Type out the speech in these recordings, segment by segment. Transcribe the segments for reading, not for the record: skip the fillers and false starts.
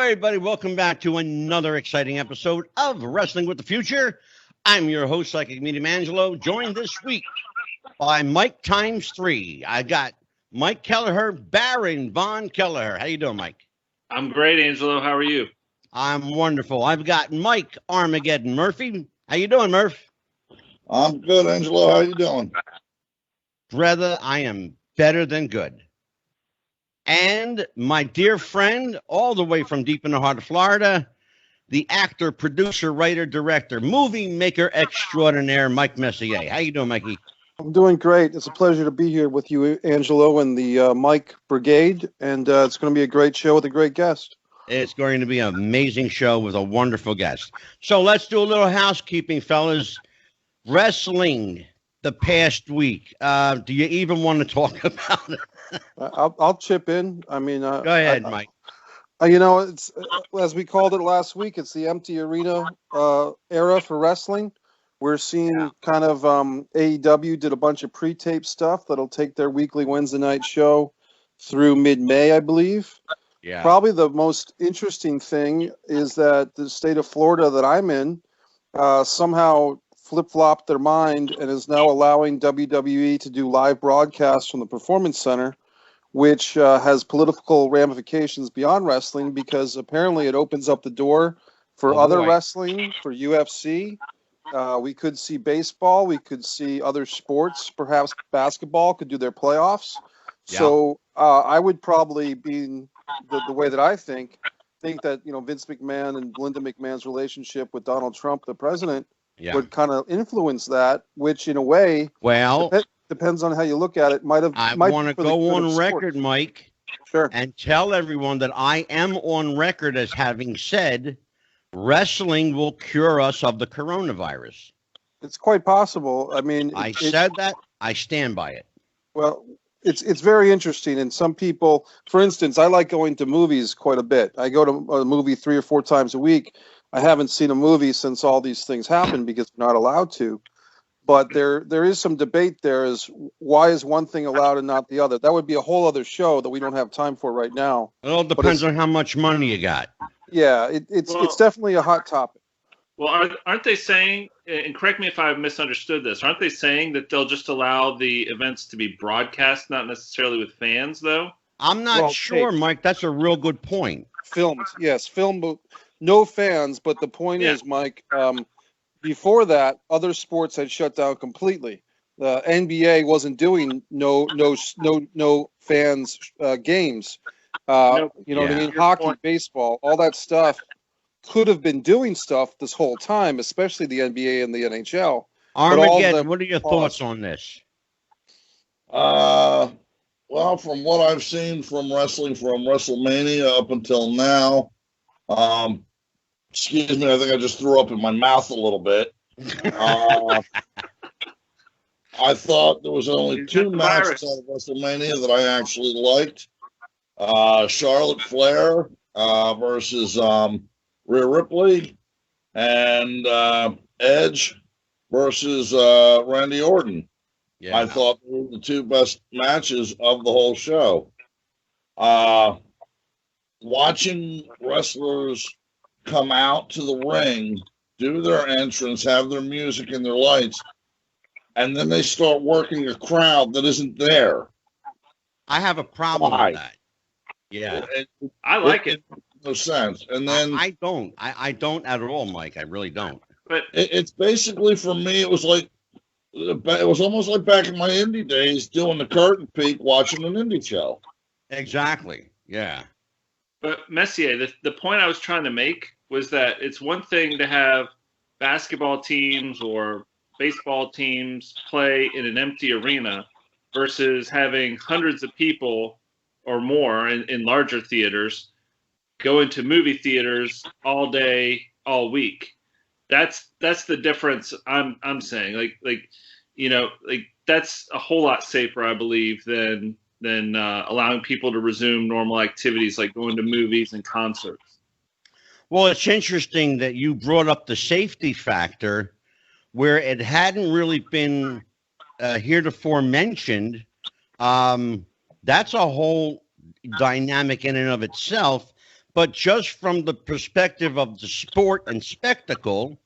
everybody. Welcome back to another exciting episode of Wrestling with the Future. I'm your host, Psychic Medium Angelo, joined this week by Mike times 3. I got Mike Kelleher, Baron Von Kelleher. How you doing, Mike? I'm great, Angelo. How are you? I'm wonderful. I've got Mike Armageddon Murphy. How you doing, Murph? I'm good, Angelo. How you doing? Brother, I am better than good. And my dear friend, all the way from deep in the heart of Florida, the actor, producer, writer, director, movie maker extraordinaire, Mike Messier. How you doing, Mikey? I'm doing great. It's a pleasure to be here with you, Angelo, and the Mike Brigade, and it's going to be a great show with a great guest. It's going to be an amazing show with a wonderful guest. So let's do a little housekeeping, fellas. Wrestling the past week. Do you even want to talk about it? I'll chip in. I mean, go ahead, Mike. It's as we called it last week. It's the empty arena era for wrestling. We're seeing kind of AEW did a bunch of pre-tape stuff that'll take their weekly Wednesday night show through mid-May, I believe. Yeah. Probably the most interesting thing is that the state of Florida that I'm in somehow flip-flopped their mind and is now allowing WWE to do live broadcasts from the Performance Center, which has political ramifications beyond wrestling because apparently it opens up the door for other wrestling, for UFC. We could see baseball. We could see other sports. Perhaps basketball could do their playoffs. Yeah. So I would probably be the way that I think that, Vince McMahon and Linda McMahon's relationship with Donald Trump, the president, would kind of influence that, which in a way, depends on how you look at it. I want to go on record, Mike, sure, and tell everyone that I am on record as having said wrestling will cure us of the coronavirus. It's quite possible. I mean, I said that. I stand by it. Well, it's very interesting. And some people, for instance, I like going to movies quite a bit. I go to a movie 3 or 4 times a week. I haven't seen a movie since all these things happened because we're not allowed to. But there is some debate there as why is one thing allowed and not the other. That would be a whole other show that we don't have time for right now. It all depends on how much money you got. Yeah, it's definitely a hot topic. Well, aren't they saying, and correct me if I've misunderstood this, aren't they saying that they'll just allow the events to be broadcast, not necessarily with fans, though? I'm not sure, Mike. That's a real good point. Filmed, yes. Filmed, no fans, but the point is, Mike, before that, other sports had shut down completely. The NBA wasn't doing no fans games. What I mean? Hockey, baseball, all that stuff could have been doing stuff this whole time, especially the NBA and the NHL. Armageddon, what are your thoughts on this? Well, from what I've seen from wrestling from WrestleMania up until now, excuse me, I think I just threw up in my mouth a little bit. I thought there was only 2 matches out of WrestleMania that I actually liked. Charlotte Flair versus Rhea Ripley, and Edge versus Randy Orton. Yeah. I thought they were the 2 best matches of the whole show. Watching wrestlers come out to the ring, do their entrance, have their music and their lights, and then they start working a crowd that isn't there. I have a problem with that. Yeah. I like it. No sense. And then I don't. I don't at all, Mike. I really don't. But it's basically, for me, it was almost like back in my indie days doing the curtain peek, watching an indie show. Exactly. Yeah. But Messier, the point I was trying to make was that it's one thing to have basketball teams or baseball teams play in an empty arena versus having hundreds of people or more in larger theaters go into movie theaters all day, all week. That's the difference I'm saying. That's a whole lot safer, I believe, than allowing people to resume normal activities like going to movies and concerts. Well, it's interesting that you brought up the safety factor where it hadn't really been heretofore mentioned. That's a whole dynamic in and of itself. But just from the perspective of the sport and spectacle,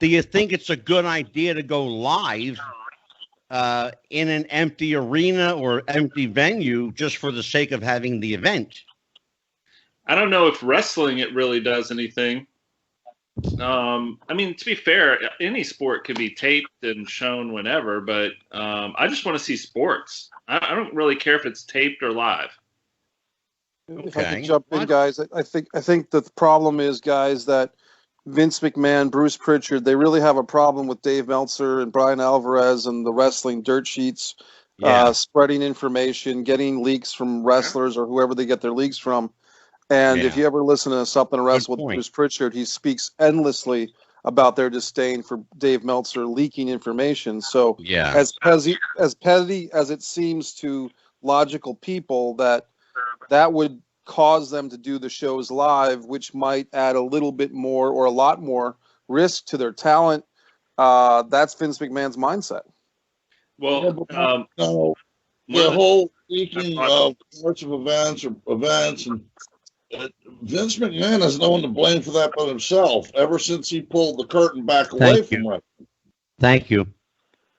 do you think it's a good idea to go live in an empty arena or empty venue just for the sake of having the event? I don't know if wrestling it really does anything. I mean, to be fair, any sport can be taped and shown whenever, but I just want to see sports. I don't really care if it's taped or live. If I could jump in, guys, I think the problem is, guys, that Vince McMahon, Bruce Pritchard, they really have a problem with Dave Meltzer and Brian Alvarez and the wrestling dirt sheets, spreading information, getting leaks from wrestlers or whoever they get their leaks from. And if you ever listen to Something to Wrestle with Bruce Pritchard, he speaks endlessly about their disdain for Dave Meltzer leaking information. So as petty as it seems to logical people, that would cause them to do the shows live, which might add a little bit more or a lot more risk to their talent. That's Vince McMahon's mindset. Well, the whole leaking of parts of events and Vince McMahon has no one to blame for that but himself. Ever since he pulled the curtain back away from wrestling. Thank you.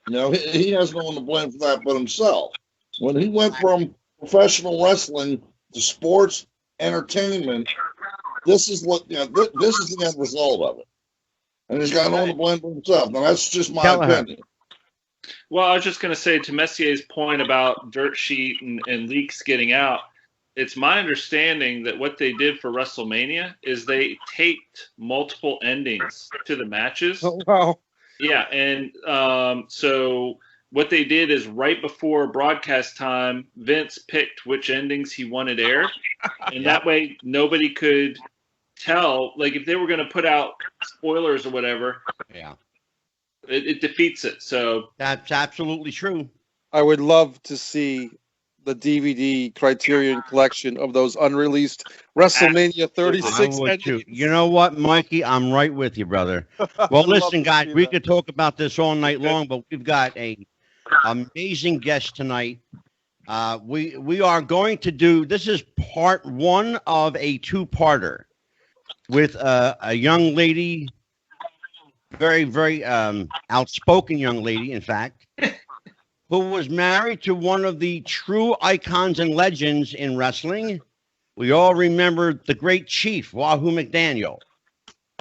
You know, he has no one to blame for that but himself. When he went from professional wrestling to sports entertainment, this is what this is the end result of it, and he's got no one to blame for himself. Now that's just my opinion. Well, I was just going to say to Messier's point about dirt sheet and leaks getting out. It's my understanding that what they did for WrestleMania is they taped multiple endings to the matches. Oh, wow. Yeah, and so what they did is right before broadcast time, Vince picked which endings he wanted aired, and that way nobody could tell. Like if they were going to put out spoilers or whatever, it defeats it. So that's absolutely true. I would love to see the DVD Criterion collection of those unreleased WrestleMania 36 endings. You know what, Mikey? I'm right with you, brother. Well, listen, guys, we could talk about this all night long, but we've got a amazing guest tonight. We are going to do, this is part one of a two-parter with a young lady, very, very outspoken young lady, in fact, who was married to one of the true icons and legends in wrestling. We all remember the great Chief Wahoo McDaniel.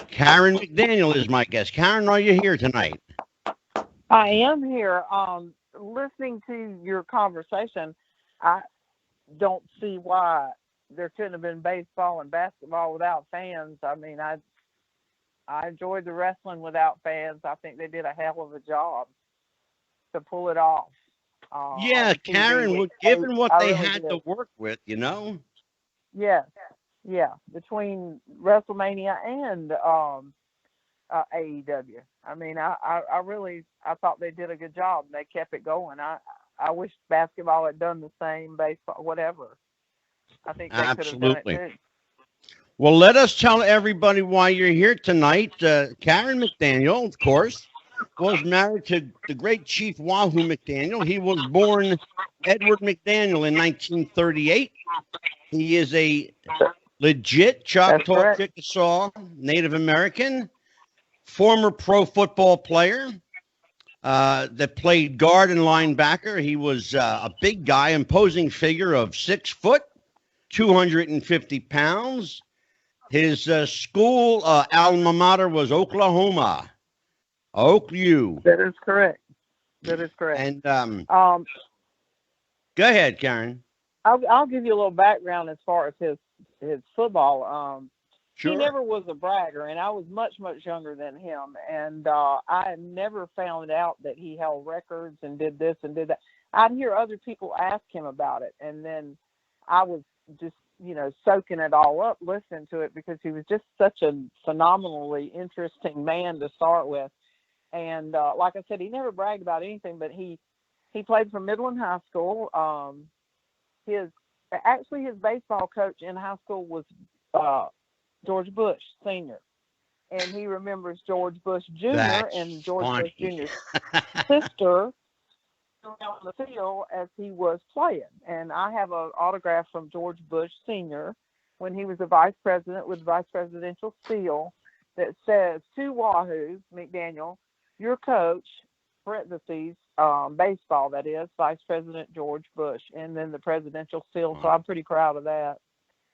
Karen McDaniel is my guest. Karen, are you here tonight? I am here. Listening to your conversation, I don't see why there couldn't have been baseball and basketball without fans. I mean, I enjoyed the wrestling without fans. I think they did a hell of a job to pull it off. Karen, given what they had to work with, you know? Yes. Yeah. Between WrestleMania and AEW. I mean, I thought they did a good job. They kept it going. I wish basketball had done the same, baseball, whatever. I think they could have done it too. Well, let us tell everybody why you're here tonight. Karen McDaniel, of course, was married to the great Chief Wahoo McDaniel. He was born Edward McDaniel in 1938. He is a legit Choctaw Chickasaw Native American, former pro football player that played guard and linebacker. He was a big guy, imposing figure of 6 foot, 250 pounds. His school alma mater was Oklahoma. Oak U. That is correct. And go ahead, Karen. I'll give you a little background as far as his football. Sure. He never was a bragger, and I was much, much younger than him. And I never found out that he held records and did this and did that. I'd hear other people ask him about it, and then I was just, soaking it all up, listening to it, because he was just such a phenomenally interesting man to start with. And like I said, he never bragged about anything, but he played for Midland High School. His baseball coach in high school was George Bush Sr., and he remembers George Bush Jr. and George Bush Jr.'s sister around the field as he was playing. And I have an autograph from George Bush Sr. when he was a vice president with vice presidential seal that says to Wahoo McDaniel, your coach, parentheses, baseball, that is, Vice President George Bush, and then the presidential seal. So I'm pretty proud of that.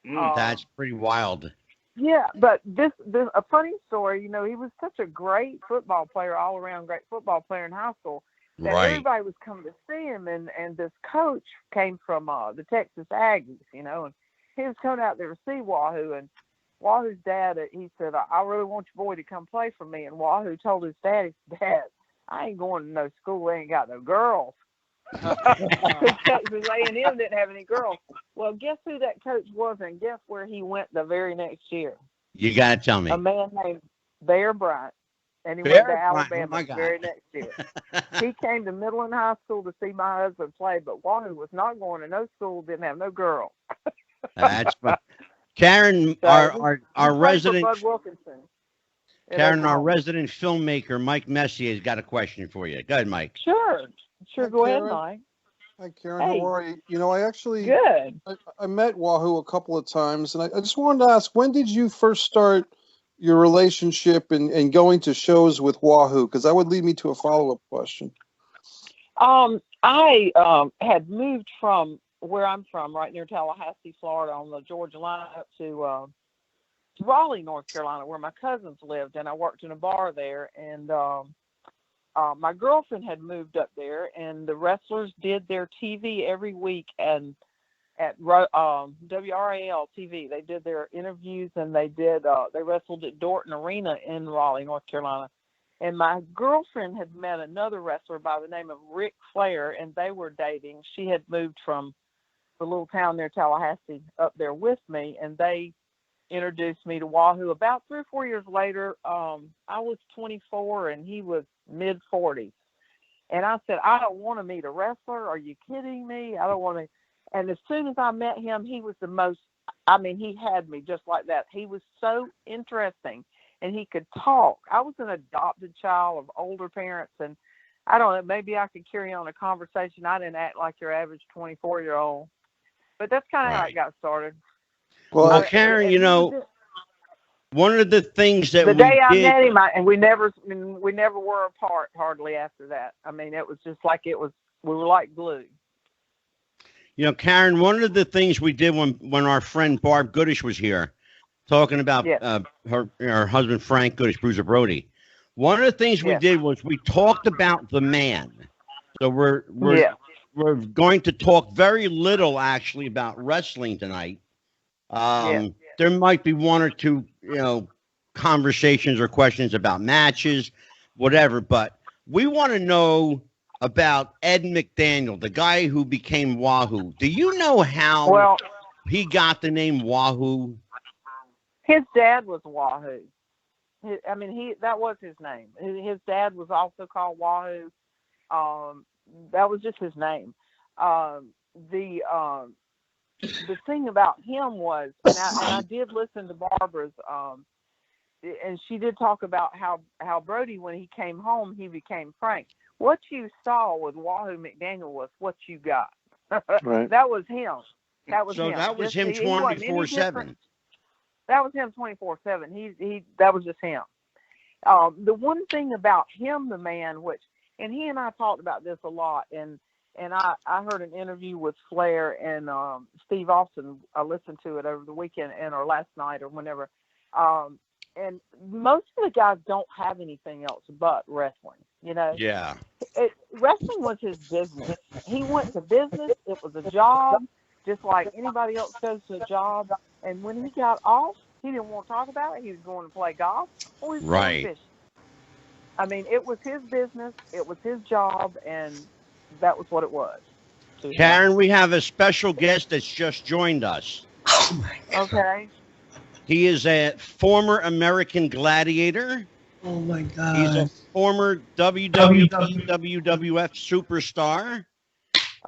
That's pretty wild. Yeah, but this a funny story. You know, he was such a great football player, all around great football player in high school, that everybody was coming to see him. And this coach came from the Texas Aggies, you know, and he was coming out there to see Wahoo. And Wahoo's dad, he said, I really want your boy to come play for me. And Wahoo told his dad, I ain't going to no school. They ain't got no girls. Texas A&M didn't have any girls. Well, guess who that coach was, and guess where he went the very next year? You got to tell me. A man named Bear Bryant, and he went to Alabama the very next year. He came to Midland High School to see my husband play, but Wahoo was not going to no school, didn't have no girls. That's fun. Karen, So our resident Bud Wilkinson. Karen, our resident filmmaker, Mike Messier, has got a question for you. Go ahead, Mike. Sure. Hi, Go Karen. ahead, Mike. Hi, Karen. Hey. How are you? You know, I actually Good. I met Wahoo a couple of times, and I just wanted to ask, when did you first start your relationship and going to shows with Wahoo? Because that would lead me to a follow-up question. I had moved from where I'm from, right near Tallahassee, Florida, on the Georgia line up to Raleigh, North Carolina, where my cousins lived, and I worked in a bar there. And my girlfriend had moved up there, and the wrestlers did their TV every week, and at WRAL TV, they did their interviews, and they wrestled at Dorton Arena in Raleigh, North Carolina. And my girlfriend had met another wrestler by the name of Ric Flair, and they were dating. She had moved from the little town near Tallahassee up there with me, and they introduced me to Wahoo. About 3 or 4 years later, I was 24 and he was mid-40s. And I said, I don't want to meet a wrestler. Are you kidding me? I don't want to. And as soon as I met him, he was the most, he had me just like that. He was so interesting, and he could talk. I was an adopted child of older parents, and I don't know, maybe I could carry on a conversation. I didn't act like your average 24-year-old. But that's kind of how it got started. Well, Karen, you know, one of the things that the day I met him, and we never were apart hardly after that. I mean, it was just like we were like glue. You know, Karen, one of the things we did when our friend Barb Goodish was here, talking about her husband Frank Goodish, Bruiser Brody. One of the things we did was we talked about the man. So we're going to talk very little actually about wrestling tonight. There might be one or two, conversations or questions about matches, whatever. But we want to know about Ed McDaniel, the guy who became Wahoo. Do you know how he got the name Wahoo? His dad was Wahoo. That was his name. His dad was also called Wahoo. That was just his name. The thing about him was, and I did listen to Barbara's, and she did talk about how Brody, when he came home, he became Frank. What you saw with Wahoo McDaniel was what you got. Right. That was him. That was him. That was him 24/7. That was him 24/7. That was just him. The one thing about him, the man, and he and I talked about this a lot, and I heard an interview with Flair and Steve Austin. I listened to it over the weekend or last night or whenever. And most of the guys don't have anything else but wrestling, Yeah. Wrestling was his business. He went to business. It was a job, just like anybody else goes to a job. And when he got off, he didn't want to talk about it. He was going to play golf or he was going fishing. It was his business. It was his job, and that was what it was. Karen, we have a special guest that's just joined us. Oh, my God. Okay. He is a former American Gladiator. Oh, my God. He's a former WWF superstar.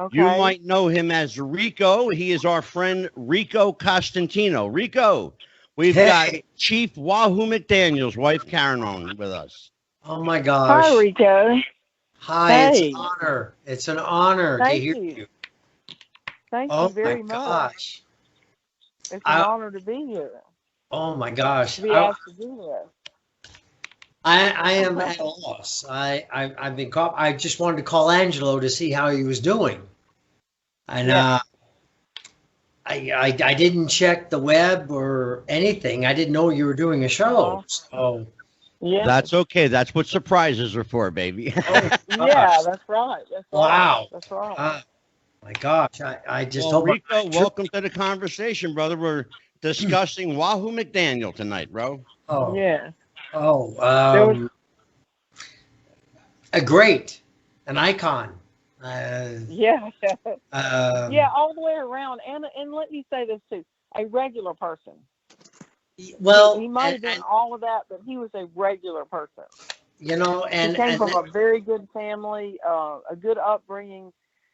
Okay. You might know him as Rico. He is our friend Rico Costantino. Rico, we've got Chief Wahoo McDaniel's wife, Karen, on with us. Oh, my gosh. Hi, Rico. Hi, it's an honor. It's an honor to hear you. Thank you very much. Gosh. It's an honor to be here. Oh my gosh. To be asked to do this. I am at a loss. I've been called. I just wanted to call Angelo to see how he was doing, and I didn't check the web or anything. I didn't know you were doing a show. So yeah, that's okay. That's what surprises are for, baby. yeah, that's right. That's wow. Right. That's right. My gosh, I just well, hope. Rico, welcome to the conversation, brother. We're discussing Wahoo McDaniel tonight, bro. Oh yeah. Oh, an icon. Yeah, all the way around. And let me say this too: a regular person. Well, he might have been all of that, but he was a regular person. You know, and he came from a very good family, a good upbringing,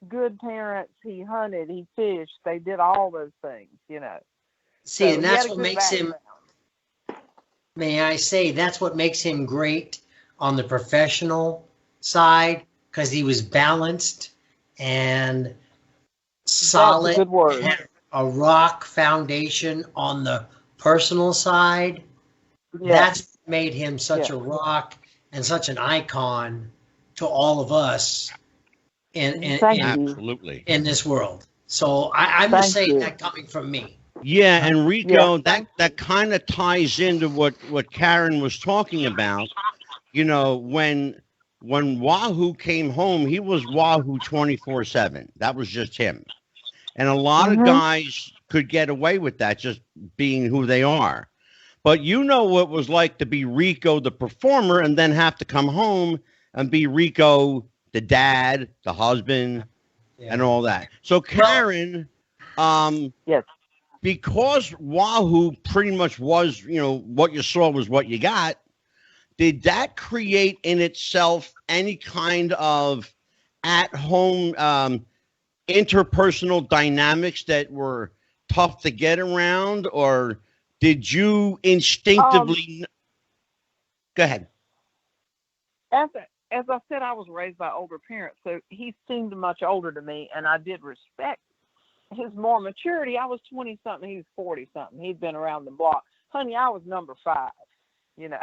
good parents. He hunted, he fished. They did all those things, you know. See, so and that's what makes him. May I say, that's what makes him great on the professional side, because he was balanced and solid. That's a good word. Had a rock foundation on the personal side. Yeah. That's made him such a rock and such an icon to all of us absolutely in this world. So I'm just saying that coming from me. Yeah, and Rico, that kind of ties into what Karen was talking about. You know, when Wahoo came home, he was Wahoo 24/7. That was just him. And a lot of guys could get away with that, just being who they are. But you know what it was like to be Rico the performer and then have to come home and be Rico the dad, the husband, and all that. So Karen, yes. Because Wahoo pretty much was, you know, what you saw was what you got, did that create in itself any kind of at-home interpersonal dynamics that were tough to get around, or did you instinctively... Go ahead. As I said, I was raised by older parents, so he seemed much older to me, and I did respect his more maturity. I was 20-something, he was 40-something. He'd been around the block. Honey, I was number 5, you know.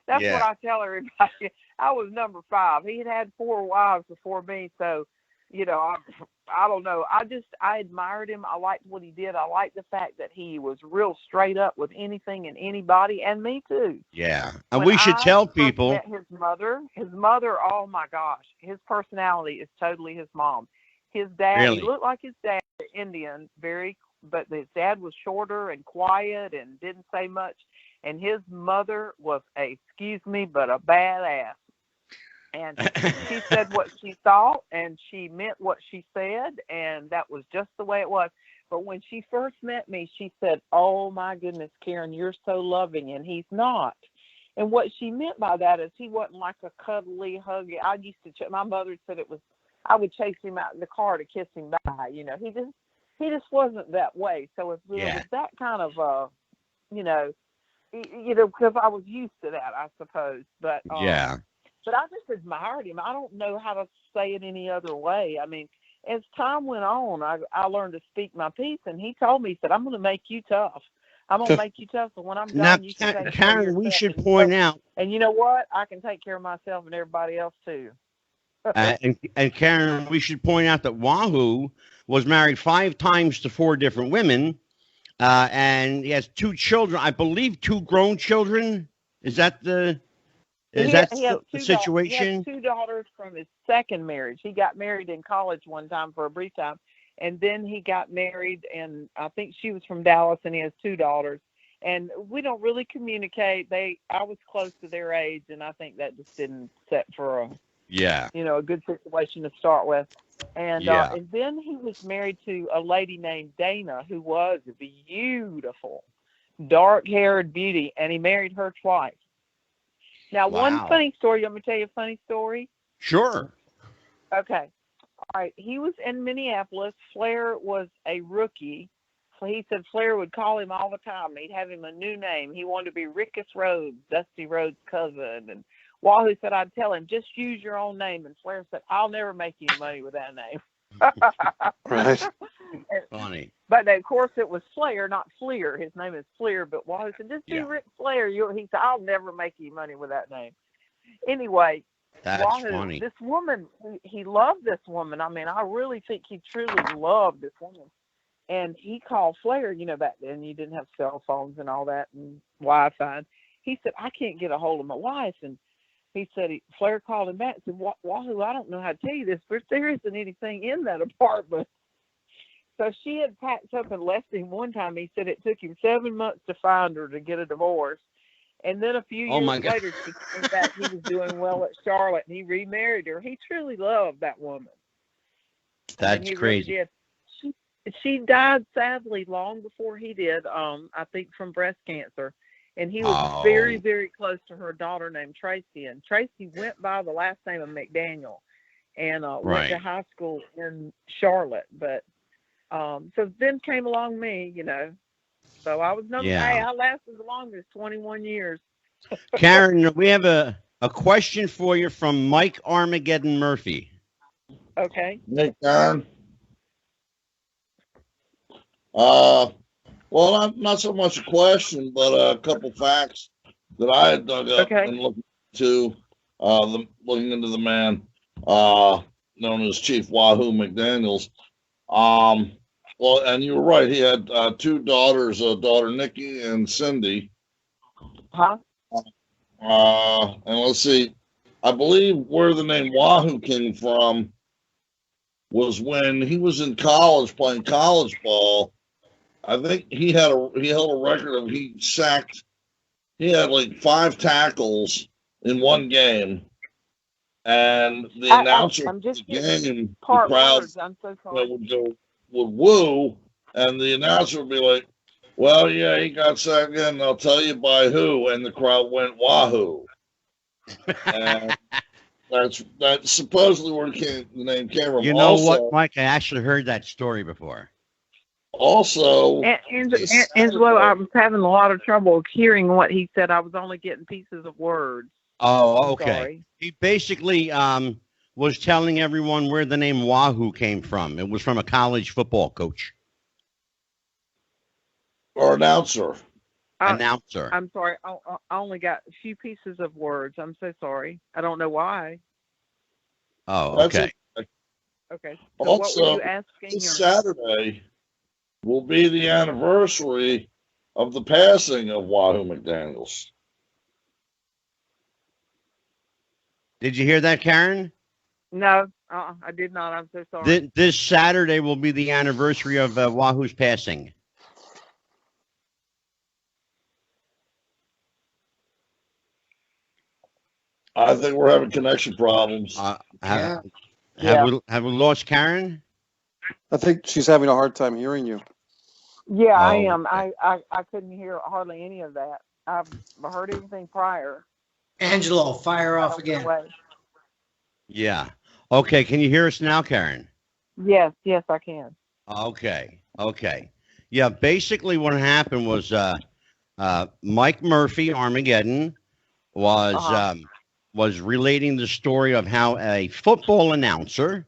That's what I tell everybody. I was number 5. He had 4 wives before me, so, you know, I don't know. I admired him. I liked what he did. I liked the fact that he was real straight up with anything and anybody, and me too. Yeah, and we should tell people. Met his mother, oh my gosh, his personality is totally his mom. His dad, he looked like his dad, Indian, but his dad was shorter and quiet and didn't say much. And his mother was excuse me, but a badass. And she said what she thought, and she meant what she said, and that was just the way it was. But when she first met me, she said, "Oh my goodness, Karen, you're so loving," and he's not. And what she meant by that is he wasn't like a cuddly, huggy. I used to. My mother said it was. I would chase him out in the car to kiss him bye. You know, he just wasn't that way. So it was that kind of, you know, because I was used to that, I suppose. But But I just admired him. I don't know how to say it any other way. I mean, as time went on, I learned to speak my piece, and he told me, he said, "I'm going to make you tough. I'm going to make you tough. So when I'm done, now, you can take care of yourself." We should point out. And you know what? I can take care of myself and everybody else too. And Karen, we should point out that Wahoo was married 5 times to 4 different women, and he has 2 children. I believe 2 grown children. Is that the situation? He has 2 daughters from his second marriage. He got married in college one time for a brief time, and then he got married, and I think she was from Dallas, and he has 2 daughters. And we don't really communicate. I was close to their age, and I think that just didn't set for a good situation to start with. And and then he was married to a lady named Dana, who was beautiful, dark-haired beauty, and he married her twice. Now, one funny story. I'm going to tell you a funny story. Sure. Okay. All right. He was in Minneapolis. Flair was a rookie. So he said Flair would call him all the time. He'd have him a new name. He wanted to be Rickus Rhodes, Dusty Rhodes' cousin. And Wahoo said, "I'd tell him, just use your own name." And Flair said, "I'll never make any money with that name." Right. Funny. But Of course, it was Flair, not Fleer. His name is Fleer, but Wahoo said, just do Ric Flair. He said, I'll never make any money with that name. Anyway, that's Wahoo, funny. This woman, he loved this woman. I mean, I really think he truly loved this woman. And he called Flair, back then you didn't have cell phones and all that and Wi-Fi. He said, I can't get a hold of my wife. And he said, Flair called him back and said, Wahoo, I don't know how to tell you this, but there isn't anything in that apartment. So she had packed up and left him one time. He said it took him 7 months to find her to get a divorce. And then a few years later, she came back. He was doing well at Charlotte, and he remarried her. He truly loved that woman. That's crazy. Really did. She died, sadly, long before he did, I think from breast cancer. And he was very, very close to her daughter named Tracy. And Tracy went by the last name of McDaniel and went to high school in Charlotte. But so then came along me, So I was number. Hey, I lasted the longest, 21 years. Karen, we have a question for you from Mike Armageddon Murphy. Okay. Hey, Karen. Well, not so much a question, but a couple facts that I had dug up and looked into, looking into the man known as Chief Wahoo McDaniels. Well, and you were right. He had two daughters, daughter Nikki and Cindy. Huh? And let's see. I believe where the name Wahoo came from was when he was in college playing college ball. I think he held a record of he had like 5 tackles in one game. And the announcer of the game, the crowd would woo, and the announcer would be like, well, yeah, he got sacked again, and I'll tell you by who, and the crowd went Wahoo. And that's supposedly where the name came from. You know what, Mike? I actually heard that story before. Also, Angelo, I was having a lot of trouble hearing what he said. I was only getting pieces of words. Oh, okay. He basically was telling everyone where the name Wahoo came from. It was from a college football coach. Or announcer. Announcer. I'm sorry. I only got a few pieces of words. I'm so sorry. I don't know why. Oh, okay. Okay. Also, So what were you asking? This Saturday will be the anniversary of the passing of Wahoo McDaniels. Did you hear that, Karen? No, I did not. I'm so sorry. This Saturday will be the anniversary of Wahoo's passing. I think we're having connection problems. Have we lost Karen? I think she's having a hard time hearing you. Yeah, I am. Okay. I couldn't hear hardly any of that. I've heard anything prior. Angelo, fire off again. Yeah. Okay. Can you hear us now, Karen? Yes, I can. Okay. Yeah. Basically, what happened was Mike Murphy, Armageddon, was relating the story of how a football announcer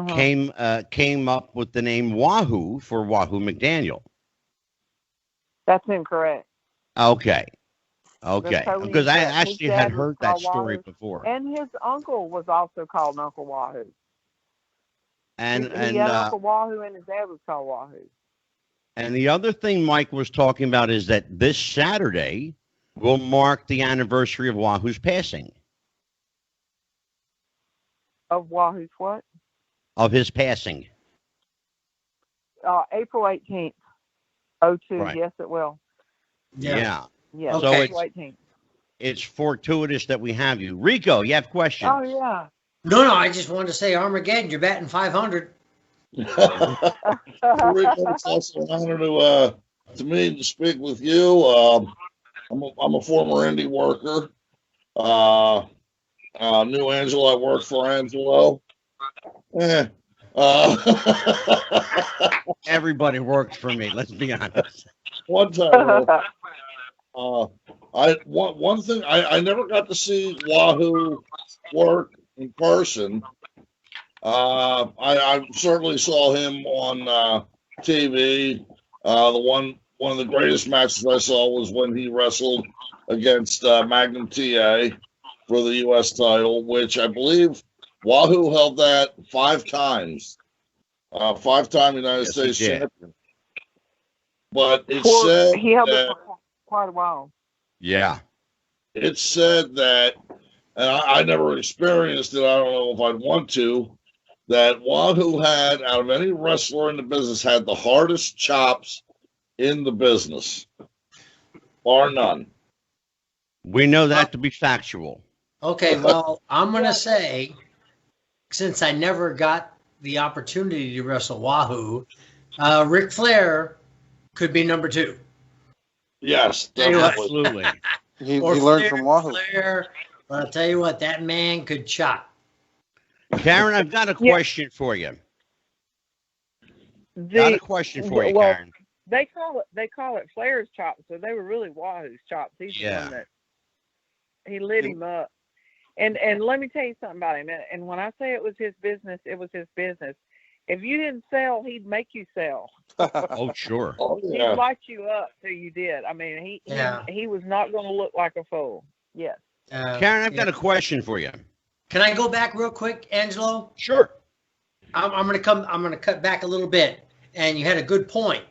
came up with the name Wahoo for Wahoo McDaniel. That's incorrect. Okay. Because I actually had heard that story before. And his uncle was also called Uncle Wahoo. And he had Uncle Wahoo, and his dad was called Wahoo. And the other thing Mike was talking about is that this Saturday will mark the anniversary of Wahoo's passing. Of Wahoo's what? Of his passing. April 18th, 2002. Right. Yes, it will. Yeah. Yes, so April 18th. It's fortuitous that we have you. Rico, you have questions? Oh, yeah. No, I just wanted to say, Armageddon, you're batting 500. Rico, it's also an honor to me to speak with you. I'm a former indie worker. Knew Angelo. I worked for Angelo. Everybody worked for me. Let's be honest. One time, one thing I never got to see Wahoo work in person. I certainly saw him on TV. One of the greatest matches I saw was when he wrestled against Magnum TA for the U.S. title, which I believe Wahoo held that 5 times. 5-time United States champion. But it said he held that, it for quite a while. Yeah. It said that, and I never experienced it, I don't know if I'd want to, that Wahoo had, out of any wrestler in the business, had the hardest chops in the business, bar none. We know that to be factual. Okay, well, I'm going to say, since I never got the opportunity to wrestle Wahoo, Ric Flair could be number 2. Yes, Absolutely. He learned from Wahoo. Flair, but I'll tell you what, that man could chop. Karen, I've got a question for you. Karen. They call it Flair's chops, so they were really Wahoo's chops. He's the one that he lit him up. And let me tell you something about him. And when I say it was his business, it was his business. If you didn't sell, he'd make you sell. Oh, sure. Oh, yeah. He'd light you up till you did. I mean, he was not going to look like a fool. Yes. Karen, I've got a question for you. Can I go back real quick, Angelo? Sure. I'm gonna cut back a little bit, and you had a good point.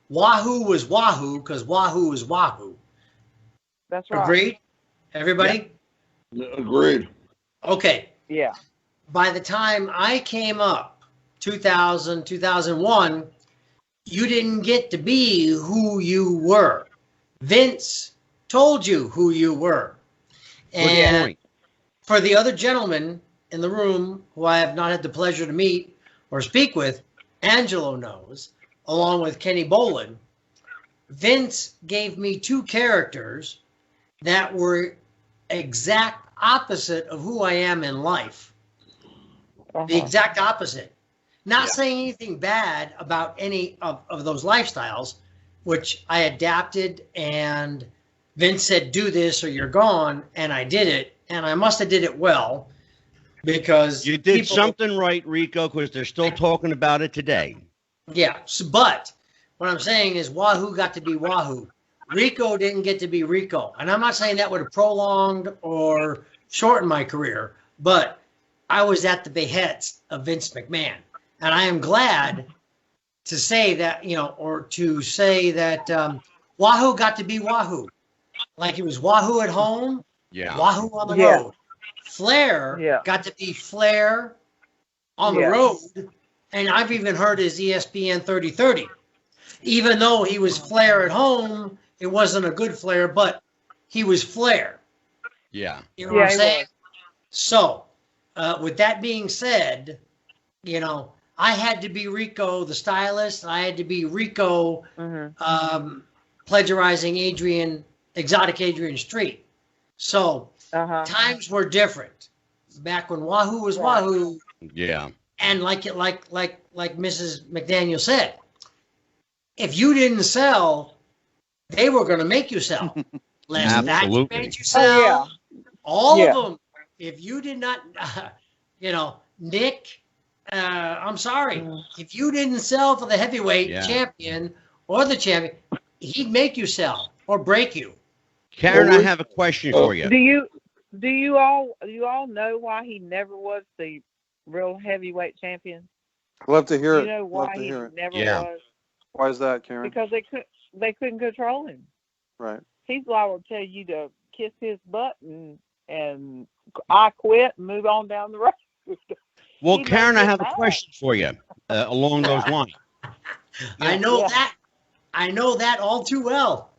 Wahoo was Wahoo because Wahoo is Wahoo. That's right. Agreed? Everybody? Yeah. Agreed. Okay. Yeah. By the time I came up, 2000, 2001, you didn't get to be who you were. Vince told you who you were. And for the other gentlemen in the room who I have not had the pleasure to meet or speak with, Angelo knows, along with Kenny Bolin, Vince gave me 2 characters that were exact opposite of who I am in life. The exact opposite. Not saying anything bad about any of those lifestyles, which I adapted, and Vince said, do this or you're gone, and I did it, and I must have did it well, because you did something right, Rico, because they're still talking about it today. Yeah, but what I'm saying is Wahoo got to be Wahoo. Rico didn't get to be Rico. And I'm not saying that would have prolonged or shortened my career, but I was at the behest of Vince McMahon. And I am glad to say that, or to say that Wahoo got to be Wahoo. Like it was Wahoo at home, Wahoo on the road. Flair got to be Flair on the road. And I've even heard his ESPN 3030. Even though he was Flair at home, it wasn't a good Flair, but he was Flair. Yeah. You know what I'm saying? So, with that being said, I had to be Rico, the stylist. I had to be Rico, plagiarizing exotic Adrian Street. So, times were different. Back when Wahoo was Wahoo. Yeah. And like Mrs. McDaniel said, if you didn't sell, they were going to make you sell. Les Thatcher made you sell. All of them. If you did not, Nick, I'm sorry. If you didn't sell for the heavyweight champion or the champion, he'd make you sell or break you. Karen, I have a question for you. Do you all know why he never was the real heavyweight champion? I'd love to hear it. You know why he never was? Why is that, Karen? Because they couldn't control him. Right. He's liable to tell you to kiss his butt and I quit and move on down the road. Well, Karen, I have a question for you along those lines. I know that all too well.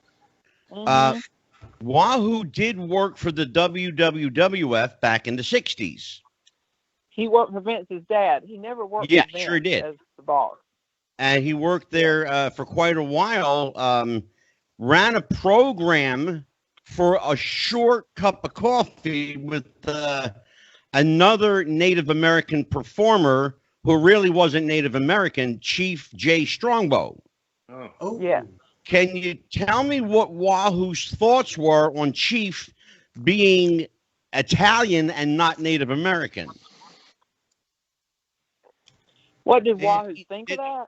Wahoo did work for the WWF back in the 60s. He worked for Vince's dad. He never worked for Vince sure did. As the boss. And he worked there for quite a while, ran a program for a short cup of coffee with another Native American performer who really wasn't Native American, Chief J. Strongbow. Oh, yeah. Can you tell me what Wahoo's thoughts were on Chief being Italian and not Native American? What did Wahoo think of that?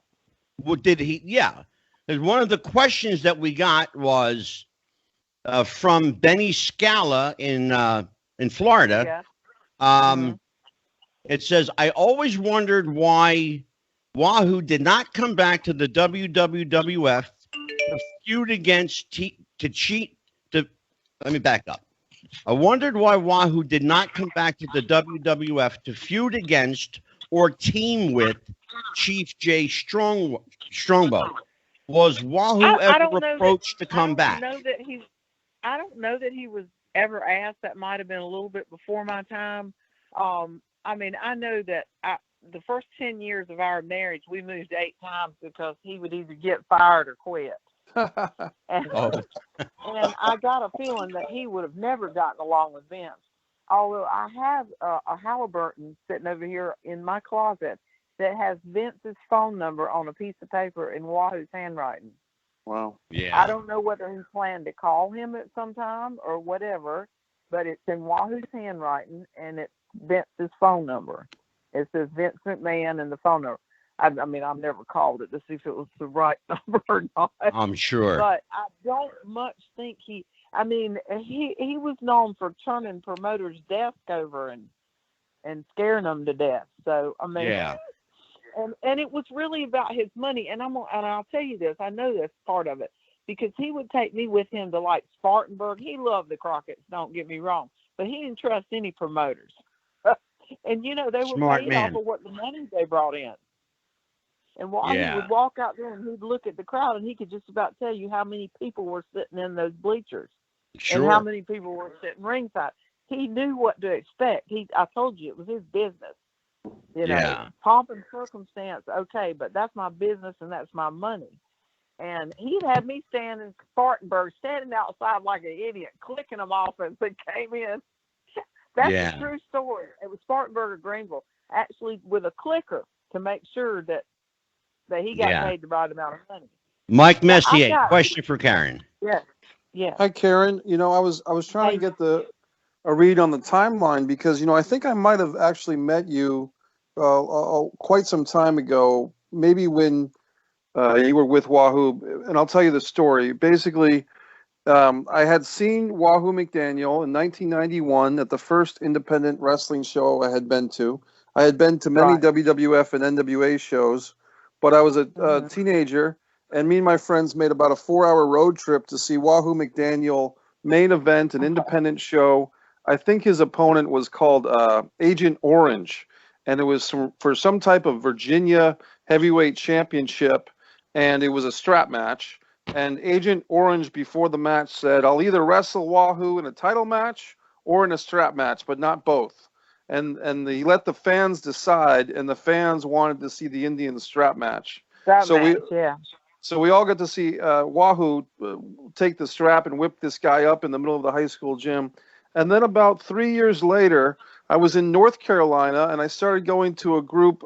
What did he? Yeah. Because one of the questions that we got was from Benny Scala in Florida. Yeah. It says, I always wondered why Wahoo did not come back to the WWF to feud against let me back up. I wondered why Wahoo did not come back to the WWF to feud against or team with Chief J Strongbow. Was Wahoo ever approached to come back? I don't know that he was ever asked. That might have been a little bit before my time. I mean, I know that the first 10 years of our marriage, we moved 8 times because he would either get fired or quit. And I got a feeling that he would have never gotten along with Vince. Although I have a Halliburton sitting over here in my closet that has Vince's phone number on a piece of paper in Wahoo's handwriting. Wow. Yeah. I don't know whether he planned to call him at some time or whatever, but it's in Wahoo's handwriting and it's Vince's phone number. It says Vince McMahon and the phone number. I mean, I've never called it to see if it was the right number or not. I'm sure. But I don't much think he was known for turning promoters' desk over and scaring them to death. So, I mean, yeah. And it was really about his money. And I'll tell you this, I know that's part of it, because he would take me with him to like Spartanburg. He loved the Crockett's, don't get me wrong, but he didn't trust any promoters. And they were paid off of what the money they brought in. And while he would walk out there and he'd look at the crowd and he could just about tell you how many people were sitting in those bleachers and how many people were sitting ringside. He knew what to expect. I told you it was his business. Pomp and circumstance, okay, but that's my business and that's my money. And he'd have me standing in Spartanburg, standing outside like an idiot, clicking them off as they came in. That's a true story. It was Spartanburg or Greenville, actually with a clicker to make sure that he got paid the right amount of money. Mike Messier, question for Karen. Yeah. Hi, Karen. I was trying to get a read on the timeline because I think I might have actually met you quite some time ago, maybe when you were with Wahoo, and I'll tell you the story. Basically, I had seen Wahoo McDaniel in 1991 at the first independent wrestling show I had been to. I had been to many WWF and NWA shows, but I was a teenager, and me and my friends made about a 4-hour road trip to see Wahoo McDaniel main event, an independent show. I think his opponent was called Agent Orange, and it was for some type of Virginia heavyweight championship, and it was a strap match. And Agent Orange before the match said, I'll either wrestle Wahoo in a title match or in a strap match, but not both. And he let the fans decide, and the fans wanted to see the Indian strap match. So we all got to see Wahoo take the strap and whip this guy up in the middle of the high school gym. And then about 3 years later, I was in North Carolina, and I started going to a group.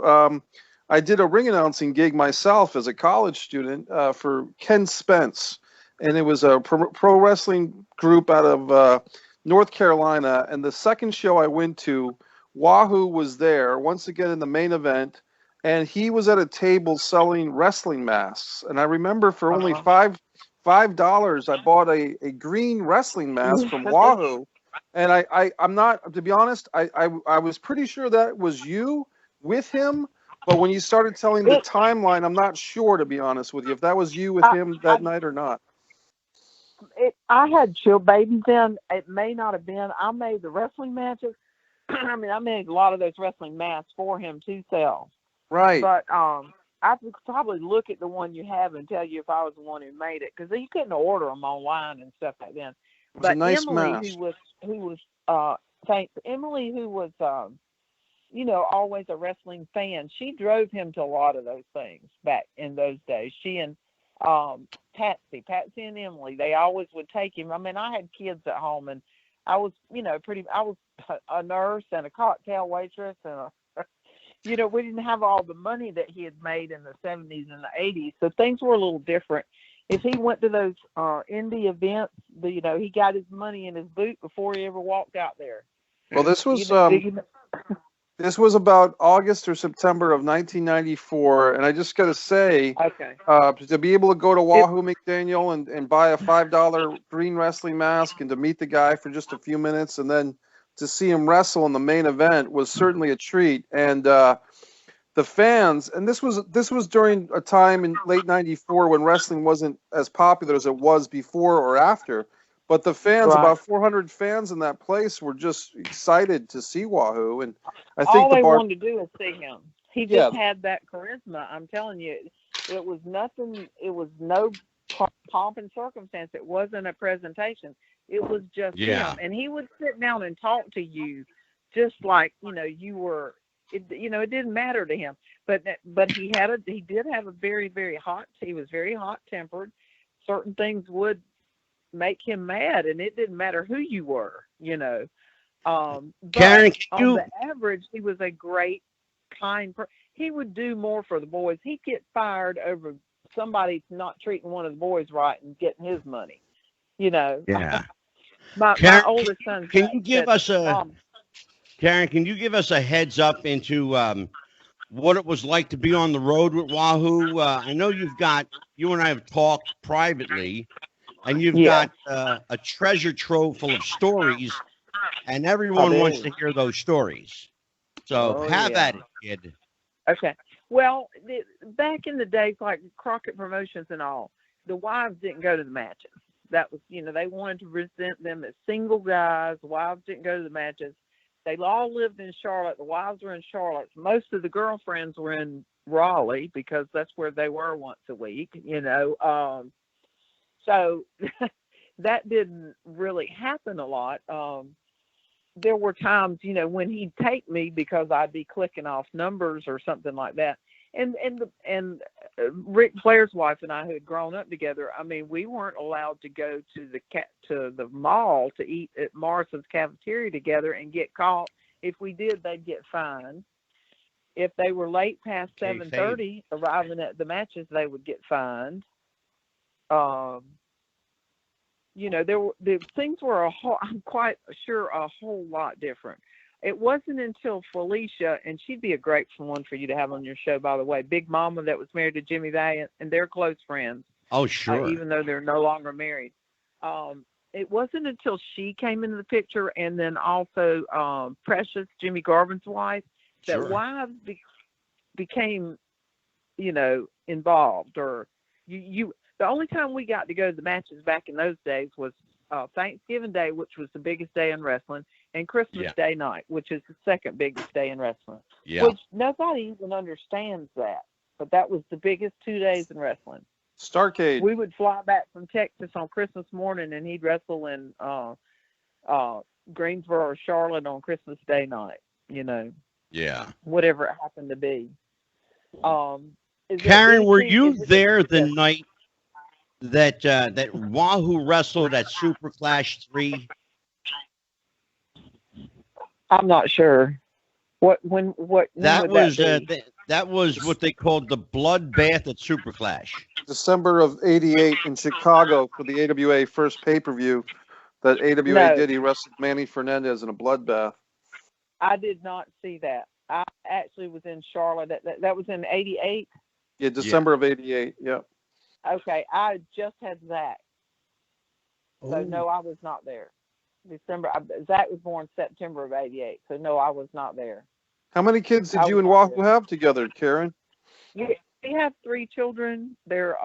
I did a ring announcing gig myself as a college student for Ken Spence, and it was a pro wrestling group out of North Carolina. And the second show I went to, Wahoo was there once again in the main event, and he was at a table selling wrestling masks. And I remember for only $5, I bought a green wrestling mask from Wahoo. And I'm not, to be honest, I was pretty sure that was you with him. But when you started telling the timeline, I'm not sure, to be honest with you, if that was you with him that night or not. I had chill babies then. It may not have been. I made the wrestling matches. I mean, I made a lot of those wrestling masks for him to sell. Right. But I could probably look at the one you have and tell you if I was the one who made it, because you couldn't order them online and stuff back then. But a nice Emily, mask. Emily, who was always a wrestling fan, she drove him to a lot of those things back in those days. She and Patsy and Emily, they always would take him. I mean, I had kids at home, and I was, I was a nurse and a cocktail waitress, and we didn't have all the money that he had made in the 70s and the 80s, so things were a little different. If he went to those indie events, he got his money in his boot before he ever walked out there. Well, this was This was about August or September of 1994, and I just got to say, Okay. to be able to go to Wahoo McDaniel and buy a $5 green wrestling mask and to meet the guy for just a few minutes and then to see him wrestle in the main event was certainly a treat. And the fans, and this was during a time in late '94 when wrestling wasn't as popular as it was before or after. But the fans, Right. about 400 fans in that place, were just excited to see Wahoo. And I think all they wanted to do is see him. He just Yeah. had that charisma. I'm telling you, it was nothing. It was no pomp and circumstance. It wasn't a presentation. It was just him. And he would sit down and talk to you just like, you were, it didn't matter to him. But he did have a very, very he was very hot tempered. Certain things would make him mad, and it didn't matter who you were, but Karen, on the average, he was a great, kind person. He would do more for the boys. He'd get fired over somebody not treating one of the boys right and getting his money, Yeah. my oldest son. Can you give us Karen? Can you give us a heads up into what it was like to be on the road with Wahoo? I know you and I have talked privately, and you've got a treasure trove full of stories, and everyone wants to hear those stories. So have at it, kid. Okay. Well, back in the days, like Crockett Promotions and all, the wives didn't go to the matches. That was, they wanted to present them as single guys. The wives didn't go to the matches. They all lived in Charlotte. The wives were in Charlotte. Most of the girlfriends were in Raleigh because that's where they were once a week, So that didn't really happen a lot. There were times, when he'd take me because I'd be clicking off numbers or something like that. And Ric Flair's wife and I, who had grown up together, I mean, we weren't allowed to go to the mall to eat at Morrison's cafeteria together and get caught. If we did, they'd get fined. If they were late past 7:30 arriving at the matches, they would get fined. The things were I'm quite sure a whole lot different. It wasn't until Felicia, and she'd be a great one for you to have on your show, by the way, Big Mama that was married to Jimmy Valiant, and they're close friends. Oh, sure. Even though they're no longer married. It wasn't until she came into the picture, and then also Precious, Jimmy Garvin's wife, that wives became, involved. Or the only time we got to go to the matches back in those days was Thanksgiving Day, which was the biggest day in wrestling, and Christmas Day night, which is the second biggest day in wrestling. Yeah. Which nobody even understands that, but that was the biggest 2 days in wrestling. Starcade. We would fly back from Texas on Christmas morning, and he'd wrestle in Greensboro or Charlotte on Christmas Day night. Yeah. Whatever it happened to be. Karen, were you there the night that Wahoo wrestled at Super Clash 3? I'm not sure. That was what they called the bloodbath at Super Clash. December of '88 in Chicago for the AWA first pay-per-view that AWA did. He wrestled Manny Fernandez in a bloodbath. I did not see that. I actually was in Charlotte. That was in '88. Yeah, December of '88. Yeah. Okay, I just had Zach. So no, I was not there. Zach was born September of '88. So no, I was not there. How many kids did you and Wahoo have together, Karen? We have 3 children. They're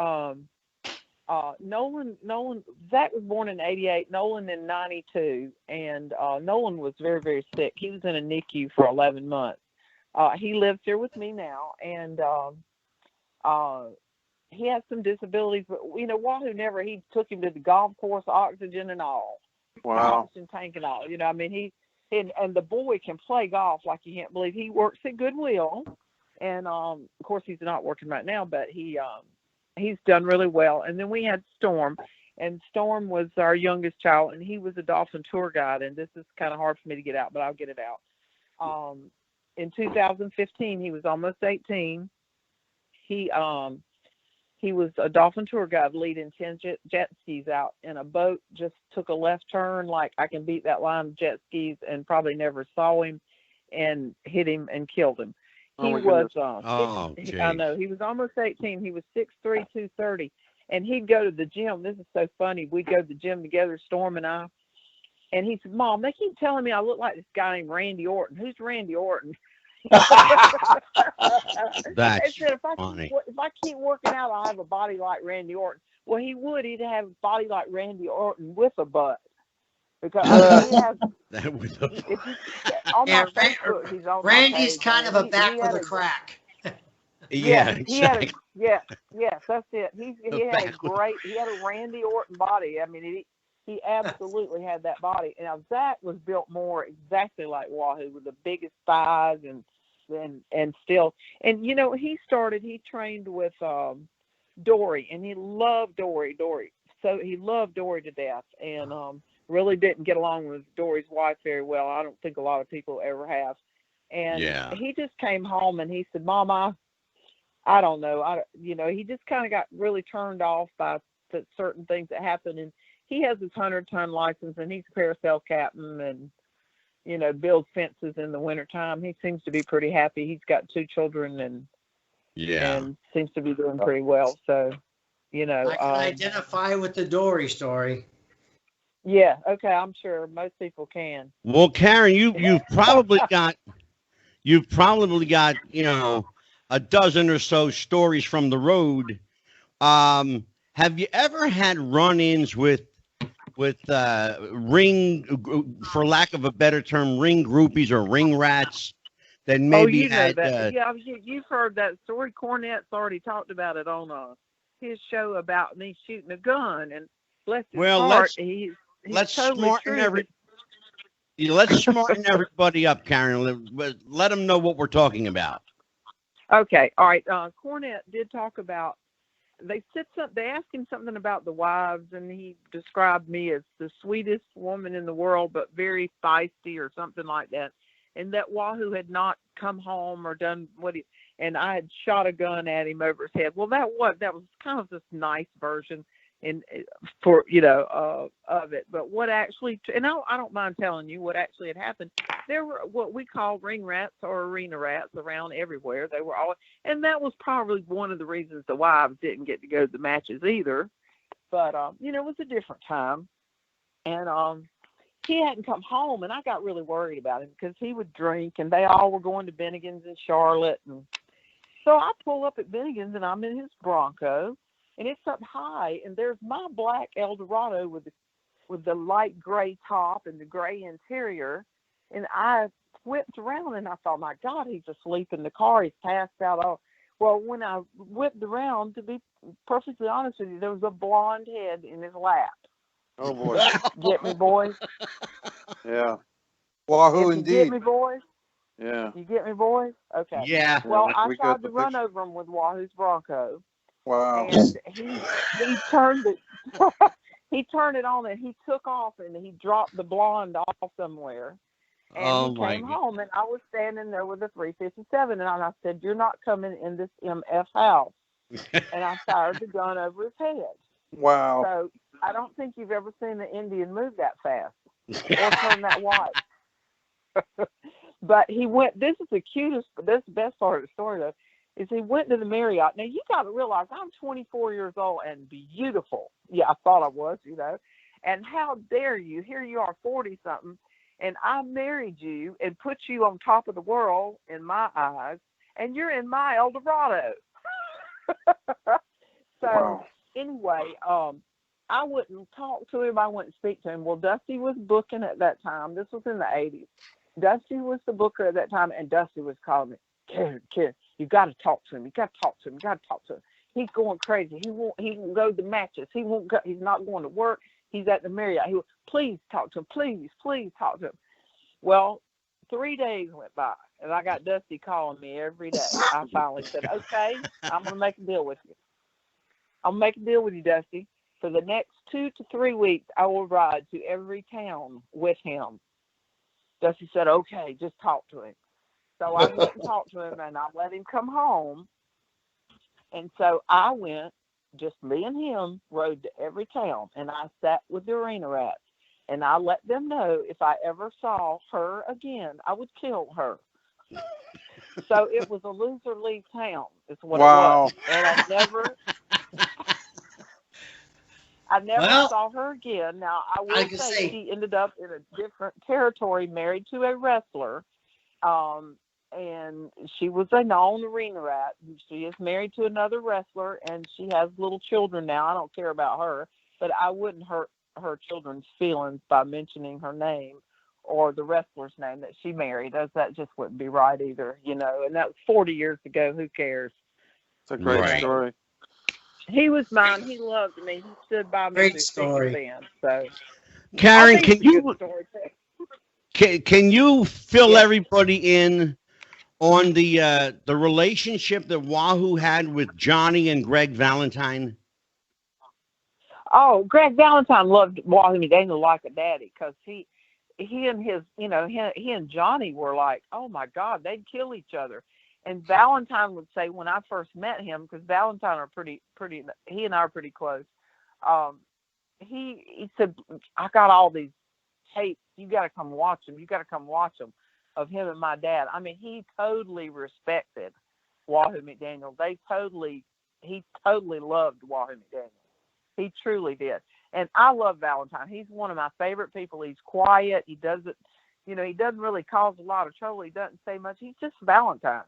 Nolan. Zach was born in '88. Nolan in '92, and Nolan was very, very sick. He was in a NICU for 11 months. He lives here with me now, and he has some disabilities. But Wahoo he took him to the golf course, oxygen and all. Wow. Oxygen tank and all. I mean, and the boy can play golf like you can't believe. He works at Goodwill, and of course he's not working right now, but he's done really well. And then we had Storm, and Storm was our youngest child, and he was a dolphin tour guide. And this is kind of hard for me to get out, but I'll get it out. In 2015, he was almost 18. He was a dolphin tour guide leading 10 jet skis out, and a boat just took a left turn. Like, I can beat that line of jet skis, and probably never saw him. and hit him and killed him. Oh, He my was, goodness. I know, he was almost 18. He was 6'3", 230. And he'd go to the gym. This is so funny. We'd go to the gym together, Storm and I. And he said, Mom, they keep telling me I look like this guy named Randy Orton. Who's Randy Orton? That's said, funny. If I keep working out, I'll have a body like Randy Orton. Well, he would. He'd have a body like Randy Orton with a butt. Because he has, That was a... on my Facebook, he's on Randy's my page, kind of a back with a crack. Yeah, exactly. Yes, that's it. He had a Randy Orton body. I mean, he absolutely had that body. And now Zach was built more exactly like Wahoo, with the biggest thighs and still. And you know, he trained with Dory, and he loved Dory. So he loved Dory to death, and really didn't get along with Dory's wife very well. I don't think a lot of people ever have. And he just came home and he said, Mom, I don't know. He just kind of got really turned off by certain things that happened. And he has his 100-ton license, and he's a parasail captain and, builds fences in the wintertime. He seems to be pretty happy. He's got 2 children and seems to be doing pretty well. So, I can identify with the Dory story. Yeah. Okay. I'm sure most people can. Well, Karen, you've probably got, a dozen or so stories from the road. Have you ever had run-ins with ring, for lack of a better term, ring groupies or ring rats that maybe had? That. You've heard that story. Cornette's already talked about it on his show about me shooting a gun, and bless his heart, let's totally smarten everybody up, Karen. Let them know what we're talking about. Okay, all right. Cornette did talk about. They asked him something about the wives, and he described me as the sweetest woman in the world, but very feisty or something like that. And that Wahoo had not come home or done and I had shot a gun at him over his head. Well, that was kind of this nice version of it. But what actually, and I don't mind telling you what actually had happened. There were what we call ring rats or arena rats around everywhere. They were all, and that was probably one of the reasons the wives didn't get to go to the matches either. But it was a different time, and he hadn't come home, and I got really worried about him because he would drink, and they all were going to Bennigan's in Charlotte, and so I pull up at Bennigan's, and I'm in his Bronco. And it's up high, and there's my black Eldorado with the light gray top and the gray interior. And I whipped around, and I thought, my God, he's asleep in the car. He's passed out. Oh, well, when I whipped around, to be perfectly honest with you, there was a blonde head in his lap. Oh, boy. Get me, boys? Yeah. Wahoo, indeed. You get me, boys? Yeah. You get me, boys? Okay. Yeah. Well, I tried to run over him with Wahoo's Bronco. Wow. And he turned it. He turned it on, and he took off, and he dropped the blonde off somewhere. And he came home, and I was standing there with a 357, and I said, "You're not coming in this MF house." And I fired the gun over his head. Wow. So I don't think you've ever seen the Indian move that fast or turn that white. But he went. This is the cutest. This is the best part of the story, though. Is he went to the Marriott. Now, you got to realize I'm 24 years old and beautiful. Yeah, I thought I was, And how dare you? Here you are, 40-something, and I married you and put you on top of the world in my eyes, and you're in my Eldorado. So, anyway, I wouldn't talk to him. I wouldn't speak to him. Well, Dusty was booking at that time. This was in the 80s. Dusty was the booker at that time, and Dusty was calling me, Karen, you got to talk to him. You got to talk to him. You got to talk to him. He's going crazy. He won't go to the matches. He won't go. He's not going to work. He's at the Marriott. Please talk to him. Please talk to him. Well, 3 days went by, and I got Dusty calling me every day. I finally said, okay, I'm going to make a deal with you. I'll make a deal with you, Dusty. For the next 2 to 3 weeks, I will ride to every town with him. Dusty said, okay, just talk to him. So I went and talked to him, and I let him come home. And so I went, just me and him, rode to every town, and I sat with the arena rats. And I let them know if I ever saw her again, I would kill her. So it was a loser leave town, is what it was. And I never saw her again. Now, I will say she ended up in a different territory, married to a wrestler. And she was a known arena rat. She is married to another wrestler, and she has little children now. I don't care about her, but I wouldn't hurt her children's feelings by mentioning her name or the wrestler's name that she married. That just wouldn't be right either, you know. And that was 40 years ago. Who cares? It's a great story. He was mine. He loved me. He stood by me. Great story. Then, so, Karen, can you fill everybody in on the relationship that Wahoo had with Johnny and Greg Valentine? Oh, Greg Valentine loved Wahoo McDaniel like a daddy, because he and his, you know, he and Johnny were like, oh my God, they'd kill each other. And Valentine would say, when I first met him, because Valentine are pretty, he and I are pretty close. He said, I got all these tapes. You got to come watch them. You got to come watch them, of him and my dad. I mean, he totally respected Wahoo McDaniel. He totally loved Wahoo McDaniel. He truly did. And I love Valentine. He's one of my favorite people. He's quiet. He doesn't really cause a lot of trouble. He doesn't say much. He's just Valentine.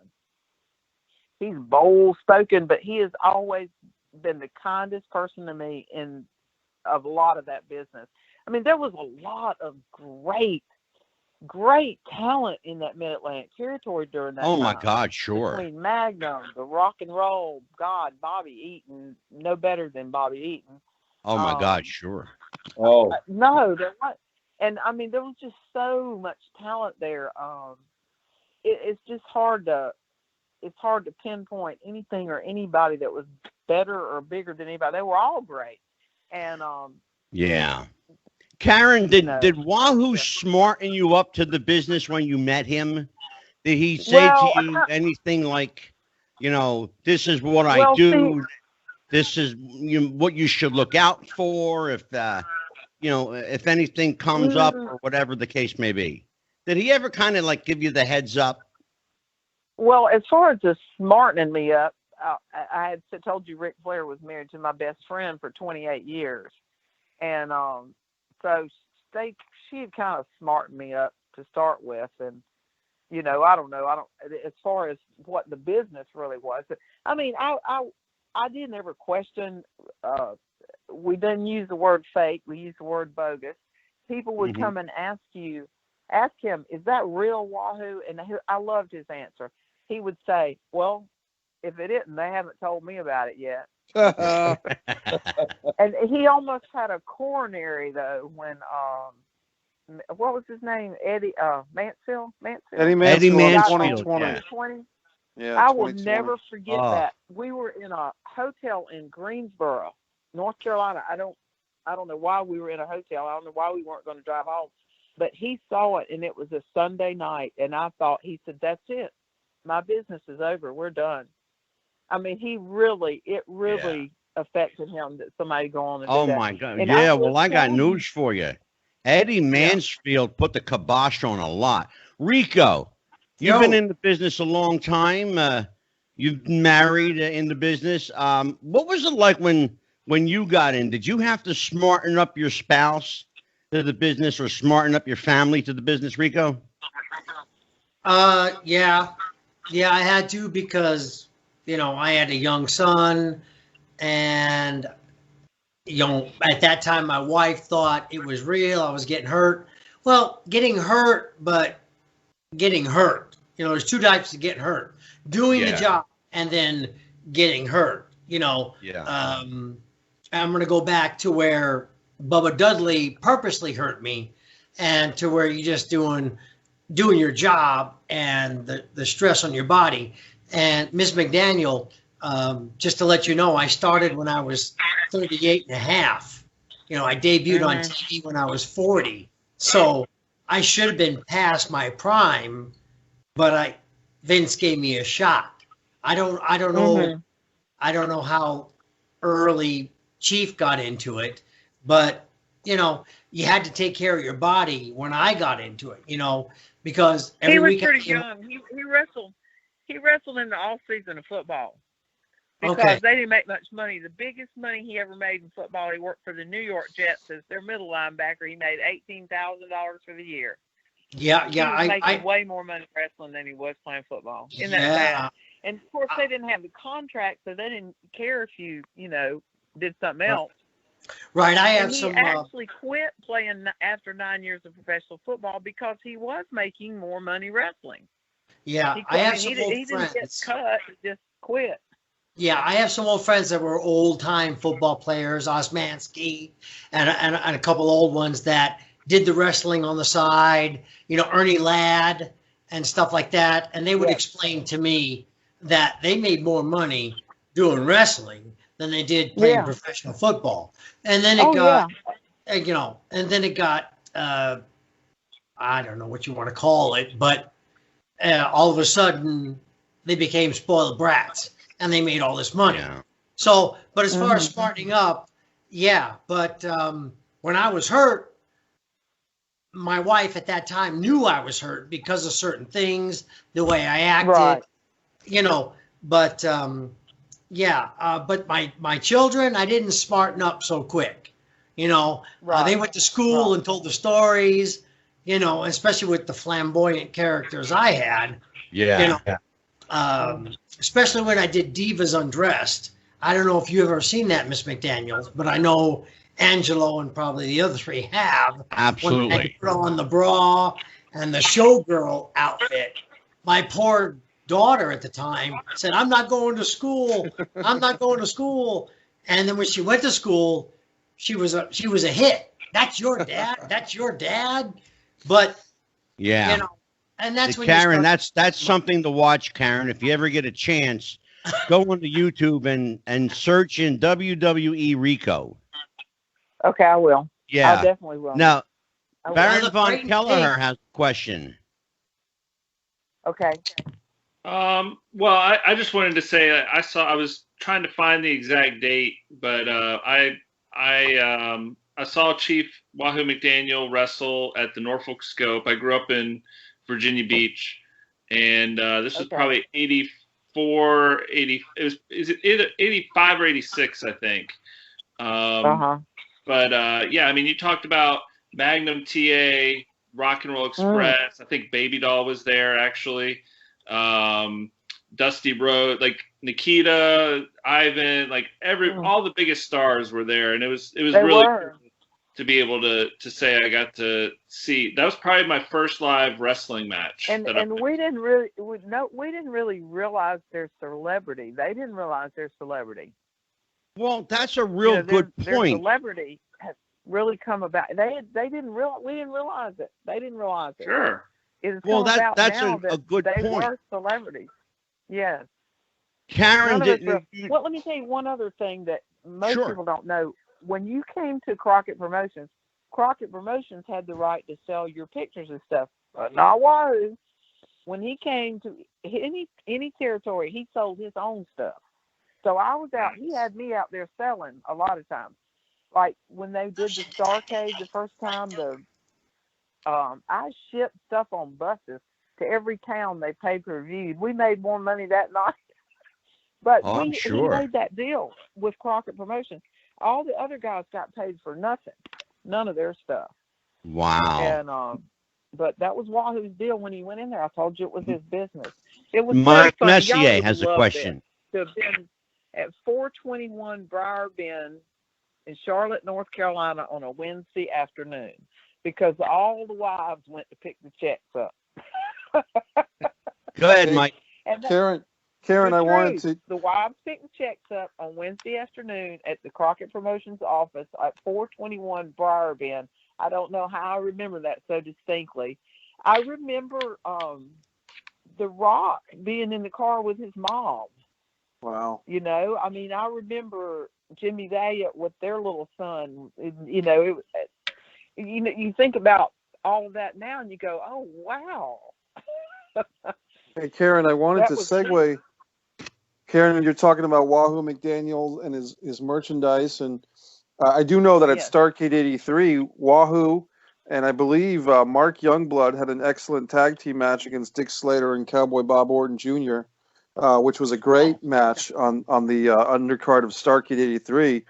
He's bold spoken, but he has always been the kindest person to me of a lot of that business. I mean, there was a lot of great talent in that Mid-Atlantic territory during that time. My God, sure. Between Magnum, the Rock and Roll, God, Bobby Eaton, no better than Bobby Eaton. Oh my God, sure. Oh no, there was, and I mean, there was just so much talent there. It's just hard to pinpoint anything or anybody that was better or bigger than anybody. They were all great, and yeah. Karen, did Wahoo smarten you up to the business when you met him? Did he say to you anything like, you know, this is what I do, this is what you should look out for if, if anything comes up or whatever the case may be? Did he ever kind of like give you the heads up? Well, as far as just smartening me up, I had told you Ric Flair was married to my best friend for 28 years. And so she had kind of smartened me up to start with. And, you know, I don't know. As far as what the business really was. I mean, I didn't ever question. We didn't use the word fake. We used the word bogus. People would come and ask him, is that real, Wahoo? And I loved his answer. He would say, well, if it isn't, they haven't told me about it yet. And he almost had a coronary, though, when, what was his name? Eddie Mansfield? Eddie Mansfield, 2020. Yeah, I will never forget that. We were in a hotel in Greensboro, North Carolina. I don't know why we were in a hotel. I don't know why we weren't going to drive home. But he saw it, and it was a Sunday night, and he said, that's it. My business is over. We're done. I mean, it really affected him that somebody go on and do that. My God. And I got news for you. Eddie Mansfield put the kibosh on a lot. Rico, you've been in the business a long time. You've been married in the business. What was it like when you got in? Did you have to smarten up your spouse to the business or smarten up your family to the business, Rico? Yeah, I had to, because, you know, I had a young son, and, you know, at that time, my wife thought it was real. I was getting hurt. Well, getting hurt, but getting hurt. You know, there's two types of getting hurt: doing the job and then getting hurt. You know, I'm going to go back to where Bubba Dudley purposely hurt me, and to where you're just doing your job and the stress on your body. And Ms. McDaniel, just to let you know, I started when I was 38 and a half. You know, I debuted on TV when I was 40. So I should have been past my prime, but Vince gave me a shot. I don't know. I don't know how early Chief got into it, but you know, you had to take care of your body when I got into it, you know, because every he was week pretty young. He wrestled. He wrestled in the off season of football because Okay. they didn't make much money. The biggest money he ever made in football, he worked for the New York Jets as their middle linebacker. He made $18,000 for the year. Yeah, He was making way more money wrestling than he was playing football. Isn't that sad? And of course, they didn't have the contract, so they didn't care if you know, did something else. Right. I have and he actually quit playing after 9 years of professional football because he was making more money wrestling. Yeah, I have some old he friends. didn't get cut; he just quit. Yeah, I have some old friends that were old-time football players, Osmanski, and a couple old ones that did the wrestling on the side, you know, Ernie Ladd and stuff like that. And they would explain to me that they made more money doing wrestling than they did playing professional football. And then it got, you know, and then it got, I don't know what you want to call it, but all of a sudden they became spoiled brats. And they made all this money. Yeah. So, but as far as smartening up, but when I was hurt, my wife at that time knew I was hurt because of certain things, the way I acted, you know, but but my children, I didn't smarten up so quick, you know, they went to school and told the stories, you know, especially with the flamboyant characters I had, you know, especially when I did Divas Undressed. I don't know if you've ever seen that, Miss McDaniel, but I know Angelo and probably the other three have. Absolutely. When they put on the bra and the showgirl outfit. My poor daughter at the time said, I'm not going to school. I'm not going to school. And then when she went to school, she was a hit. That's your dad. That's your dad. But, you know, and that's when Karen, that's something to watch, Karen. If you ever get a chance, go onto YouTube and search in WWE Rico. Okay, I will. Yeah, I definitely will. Now, Baron von Kelleher has a question. Okay. Well, I just wanted to say I was trying to find the exact date, but I saw Chief Wahoo McDaniel wrestle at the Norfolk Scope. I grew up in Virginia Beach, and this was probably 84, 80. Is it 85 or 86? I think. But I mean, you talked about Magnum TA, Rock and Roll Express. I think Baby Doll was there actually. Dusty Rhodes, like Nikita, Ivan, like all the biggest stars were there, and it was really cool to be able to say I got to see. That was probably my first live wrestling match. And we didn't really realize their celebrity. They didn't realize their celebrity. Well, that's a real good point. Their celebrity has really come about. We didn't realize it. They didn't realize it. Sure. Well, that's a good point. They were celebrities. Yes. Karen didn't. Well, let me tell you one other thing that most people don't know. When you came to Crockett Promotions had the right to sell your pictures and stuff, but not Wahoo. When he came to any territory, he sold his own stuff. So I was out. He had me out there selling a lot of times. Like when they did the Starcade the first time, I shipped stuff on buses to every town they pay-per-viewed. We made more money that night. But he made that deal with Crockett Promotions. All the other guys got paid for nothing, none of their stuff. Wow. And but that was Wahoo's deal when he went in there. I told you it was his business. It was Mike Messier has a question. To have been at 421 Briar Bend in Charlotte, North Carolina on a Wednesday afternoon because all the wives went to pick the checks up. Go ahead, Mike. Karen, I wanted to. The wives picked the checks up on Wednesday afternoon at the Crockett Promotions office at 421 Briar Bend. I don't know how I remember that so distinctly. I remember The Rock being in the car with his mom. Wow. You know, I mean, I remember Jimmy Valiant with their little son. You know, you think about all of that now, and you go, "Oh, wow." Hey, Karen, I wanted to segue. Karen, you're talking about Wahoo McDaniel and his merchandise, and I do know that at Yes. Starrcade 83, Wahoo and I believe Mark Youngblood had an excellent tag team match against Dick Slater and Cowboy Bob Orton Jr., which was a great match on the undercard of Starrcade 83.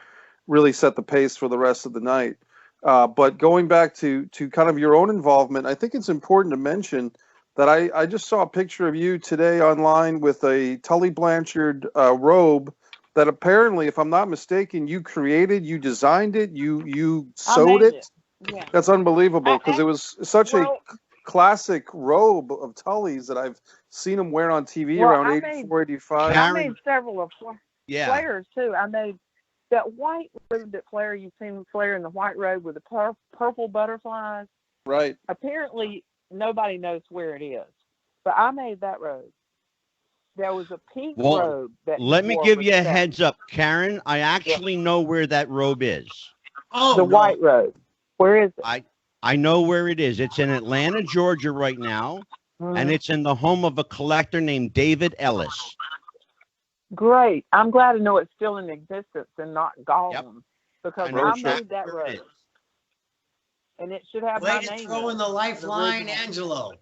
Really set the pace for the rest of the night. But going back to kind of your own involvement, I think it's important to mention that I just saw a picture of you today online with a Tully Blanchard robe that apparently, if I'm not mistaken, you created, you designed it, you sewed it. Yeah. That's unbelievable because it was such well, a classic robe of Tully's that I've seen him wear on TV Well, around I 84, 85. I made several of Yeah. Flair's too. I made that white robe that Flair, you've seen Flair in the white robe with the purple butterflies. Right. Apparently, nobody knows where it is, but I made that robe. There was a pink robe that. Let me give you a heads up, Karen. I actually know where that robe is. Oh, the white robe. Where is it? I know where it is. It's in Atlanta, Georgia right now, and it's in the home of a collector named David Ellis. Great. I'm glad to know it's still in existence and not gone. Yep. Because I know I made that robe. And it should have my Way to name. throw in the lifeline, Angelo.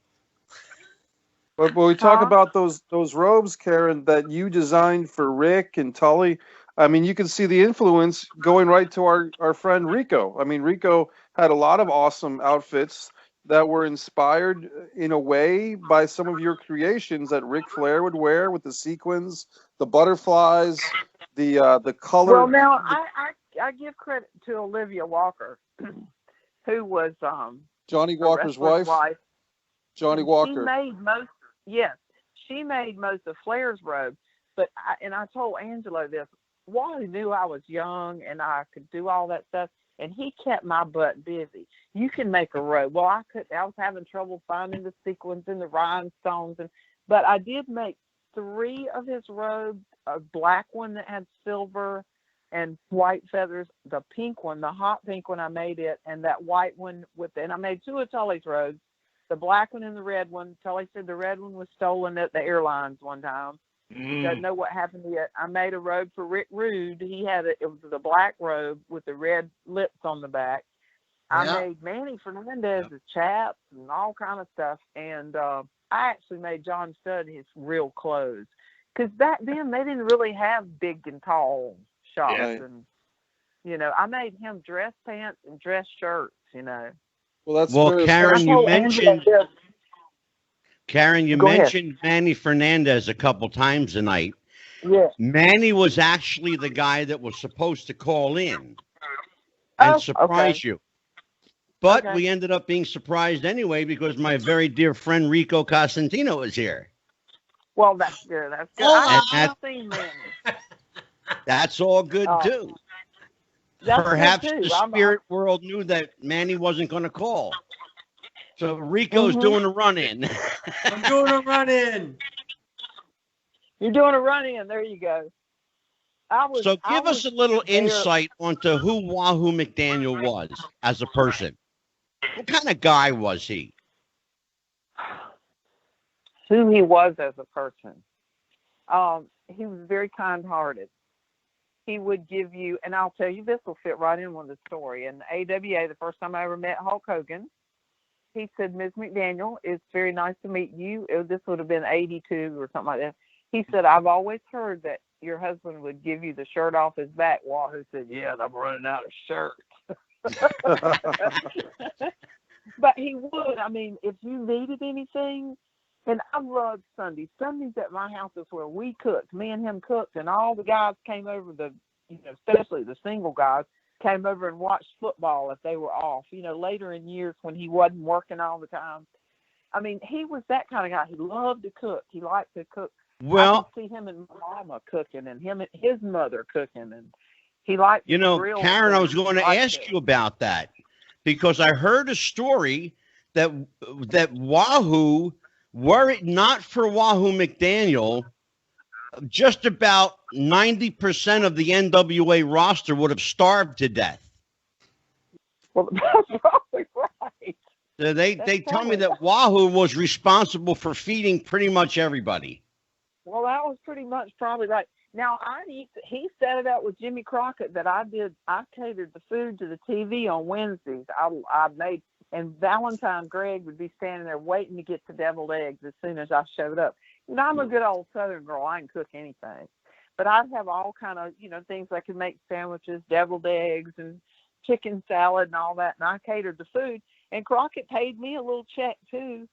But when we talk about those robes, Karen, that you designed for Rick and Tully, I mean, you can see the influence going right to our friend Rico. I mean, Rico had a lot of awesome outfits that were inspired in a way by some of your creations that Ric Flair would wear with the sequins, the butterflies, the color. Well, now I give credit to Olivia Walker, who was Johnny Walker's wife. Johnny Walker. She made most of Flair's robes. But I told Angelo this. Wally knew I was young and I could do all that stuff, and he kept my butt busy. You can make a robe. Well, I was having trouble finding the sequins and the rhinestones, but I did make 3 of his robes: a black one that had silver and white feathers, the pink one, the hot pink one, I made it, and that white one and I made 2 of Tully's robes, the black one and the red one. Tully said the red one was stolen at the airlines one time. Doesn't know what happened yet. I made a robe for Rick Rude. He had it was the black robe with the red lips on the back. I made Manny Fernandez's chaps and all kind of stuff. And I actually made John Studd his real clothes. Because back then they didn't really have big and tall shops. Right. And, I made him dress pants and dress shirts, Well, Karen, you mentioned Manny Fernandez a couple times tonight. Yeah. Manny was actually the guy that was supposed to call in and surprise you. But we ended up being surprised anyway because my very dear friend Rico Costantino is here. Well, that's good. That's good. Oh, I haven't seen Manny. That's all good too. Perhaps good too. the spirit world knew that Manny wasn't going to call. So Rico's doing a run-in. I'm doing a run-in. You're doing a run-in. There you go. So give us a little insight onto who Wahoo McDaniel was as a person. What kind of guy was he? Who he was as a person. He was very kind-hearted. He would give you, and I'll tell you, this will fit right in with the story. In AWA, the first time I ever met Hulk Hogan, he said, "Ms. McDaniel, it's very nice to meet you." This would have been 82 or something like that. He said, "I've always heard that your husband would give you the shirt off his back." Wahoo said, "Yeah, I'm running out of shirts." But he would. I mean, if you needed anything, and I loved Sundays. Sundays at my house is where we cooked. Me and him cooked, and all the guys came over, especially the single guys, came over and watched football if they were off. Later in years when he wasn't working all the time. I mean, he was that kind of guy. He loved to cook. He liked to cook. Well, I could see him and Mama cooking, and him and his mother cooking, and he liked to grill. Karen, I was going to ask you about that because I heard a story that Wahoo, were it not for Wahoo McDaniel, just about 90% of the NWA roster would have starved to death. Well, that's probably right. They tell me that Wahoo was responsible for feeding pretty much everybody. Well, that was pretty much probably right. Now he set it up with Jimmy Crockett that I catered the food to the TV on Wednesdays. I made, and Valentine Greg would be standing there waiting to get the deviled eggs as soon as I showed up. And I'm a good old Southern girl. I can cook anything. But I'd have all kind of, things I could make sandwiches, deviled eggs and chicken salad and all that. And I catered the food. And Crockett paid me a little check too.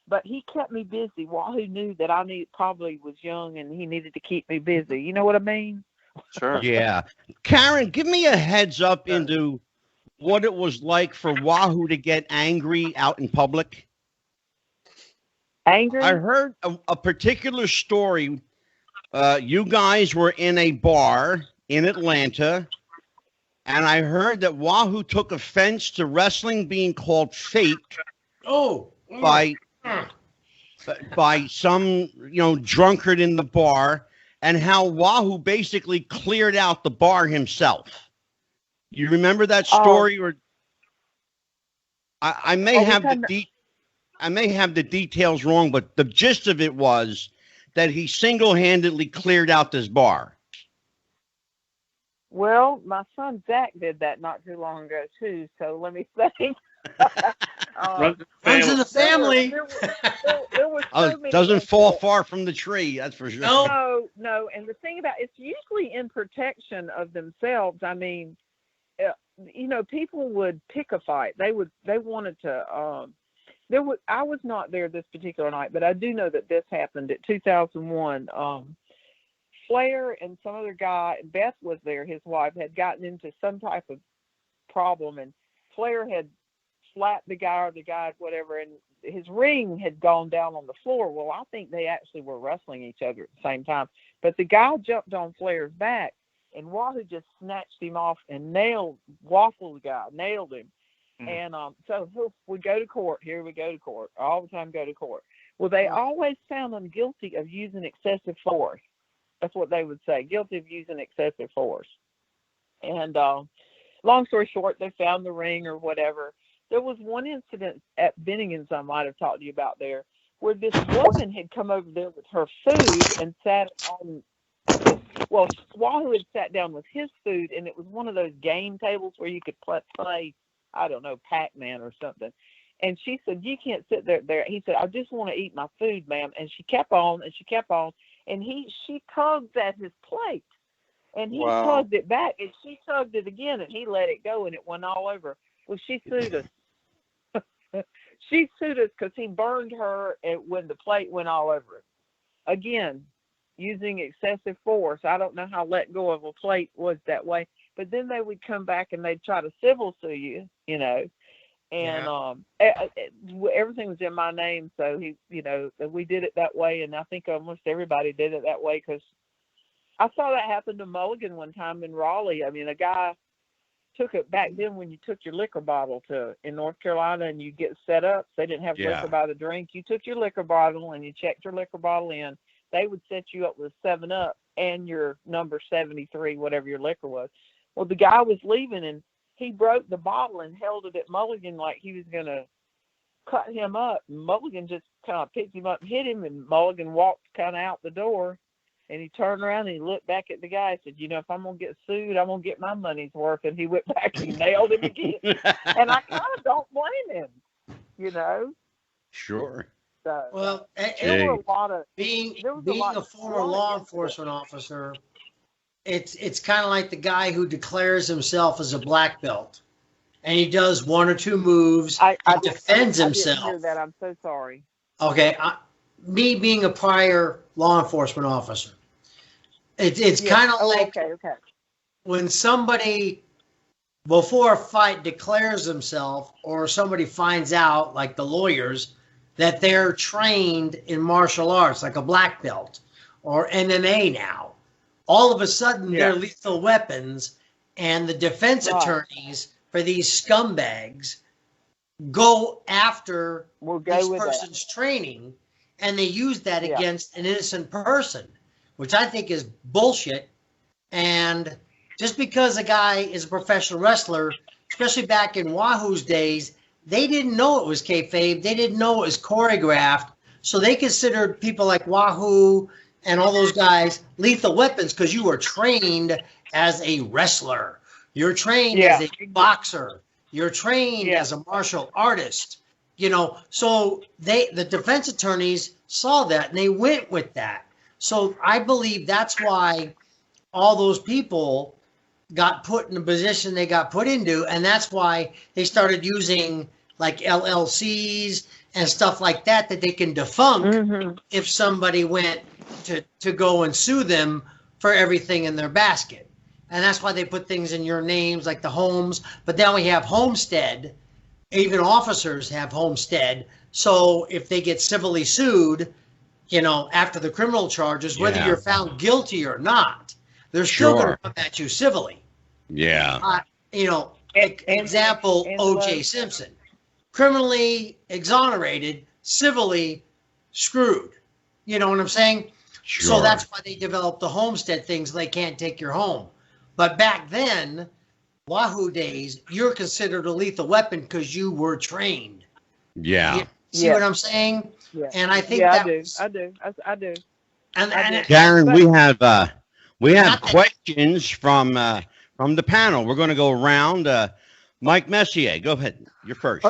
But he kept me busy. Wahoo knew that I probably was young and he needed to keep me busy. You know what I mean? Sure. Yeah. Karen, give me a heads up into what it was like for Wahoo to get angry out in public. Angry? I heard a particular story. You guys were in a bar in Atlanta, and I heard that Wahoo took offense to wrestling being called fake by some drunkard in the bar, and how Wahoo basically cleared out the bar himself. You remember that story? Or I may have the details wrong, but the gist of it was that he single-handedly cleared out this bar. Well, my son Zach did that not too long ago too. So let me think. Friends in the family. There was so many doesn't fall far from the tree, that's for sure. No. And the thing about it's usually in protection of themselves. I mean, people would pick a fight. They wanted to. I was not there this particular night, but I do know that this happened at 2001. Flair and some other guy, Beth was there, his wife, had gotten into some type of problem, and Flair had slapped the guy or the guy, whatever, and his ring had gone down on the floor. Well, I think they actually were wrestling each other at the same time, but the guy jumped on Flair's back, and Wahoo just snatched him off and nailed the guy, nailed him. And so we go to court. Here we go to court. All the time go to court. Well, they always found him guilty of using excessive force. That's what they would say, guilty of using excessive force. And long story short, they found the ring or whatever. There was one incident at Veganism I might have talked to you about there, where this woman had come over there with her food and sat on, Wahoo had sat down with his food, and it was one of those game tables where you could play I don't know, Pac-Man or something. And she said, you can't sit there. He said, I just want to eat my food, ma'am. And she kept on and she kept on. And she tugged at his plate. And he tugged it back. And she tugged it again. And he let it go. And it went all over. Well, she sued us. She sued us because he burned her when the plate went all over it. Again, using excessive force. I don't know how let go of a plate was that way. But then they would come back and they'd try to civil sue you, and everything was in my name. So we did it that way. And I think almost everybody did it that way, because I saw that happen to Mulligan one time in Raleigh. I mean, a guy took it back then when you took your liquor bottle in North Carolina and you get set up. So they didn't have liquor by the drink. You took your liquor bottle and you checked your liquor bottle in. They would set you up with 7-Up and your number 73, whatever your liquor was. Well, the guy was leaving, and he broke the bottle and held it at Mulligan like he was going to cut him up. And Mulligan just kind of picked him up and hit him, and Mulligan walked kind of out the door, and he turned around and he looked back at the guy and said, if I'm going to get sued, I'm going to get my money's worth. And he went back and nailed him again. And I kind of don't blame him, Sure. So, well, there were a lot of being a former law enforcement officer, it's kind of like the guy who declares himself as a black belt, and he does one or two moves, defends himself. I didn't hear that. I'm so sorry. Okay, me being a prior law enforcement officer, it's kind of like when somebody before a fight declares himself, or somebody finds out, like the lawyers, that they're trained in martial arts, like a black belt or MMA now. All of a sudden, they're lethal weapons, and the defense attorneys for these scumbags go after this person's training, and they use that against an innocent person, which I think is bullshit. And just because a guy is a professional wrestler, especially back in Wahoo's days, they didn't know it was kayfabe. They didn't know it was choreographed. So they considered people like Wahoo and all those guys lethal weapons because you were trained as a wrestler. You're trained as a boxer. You're trained as a martial artist. You know, so the defense attorneys saw that and they went with that. So I believe that's why all those people got put in the position they got put into, and that's why they started using like LLCs and stuff like that they can defunct if somebody went to go and sue them for everything in their basket. And that's why they put things in your names like the homes. But now we have homestead. Even officers have homestead. So if they get civilly sued, you know, after the criminal charges, whether you're found guilty or not, they're still going to come at you civilly. Yeah. You know, example, O.J. Simpson. Criminally exonerated, civilly screwed. You know what I'm saying? Sure. So that's why they developed the homestead things. They can't take your home. But back then, Wahoo days, you're considered a lethal weapon because you were trained. Yeah. You see what I'm saying? Yeah. And I think I do. And Karen, we have questions from the panel. We're going to go around. Mike Messier, go ahead. You're first.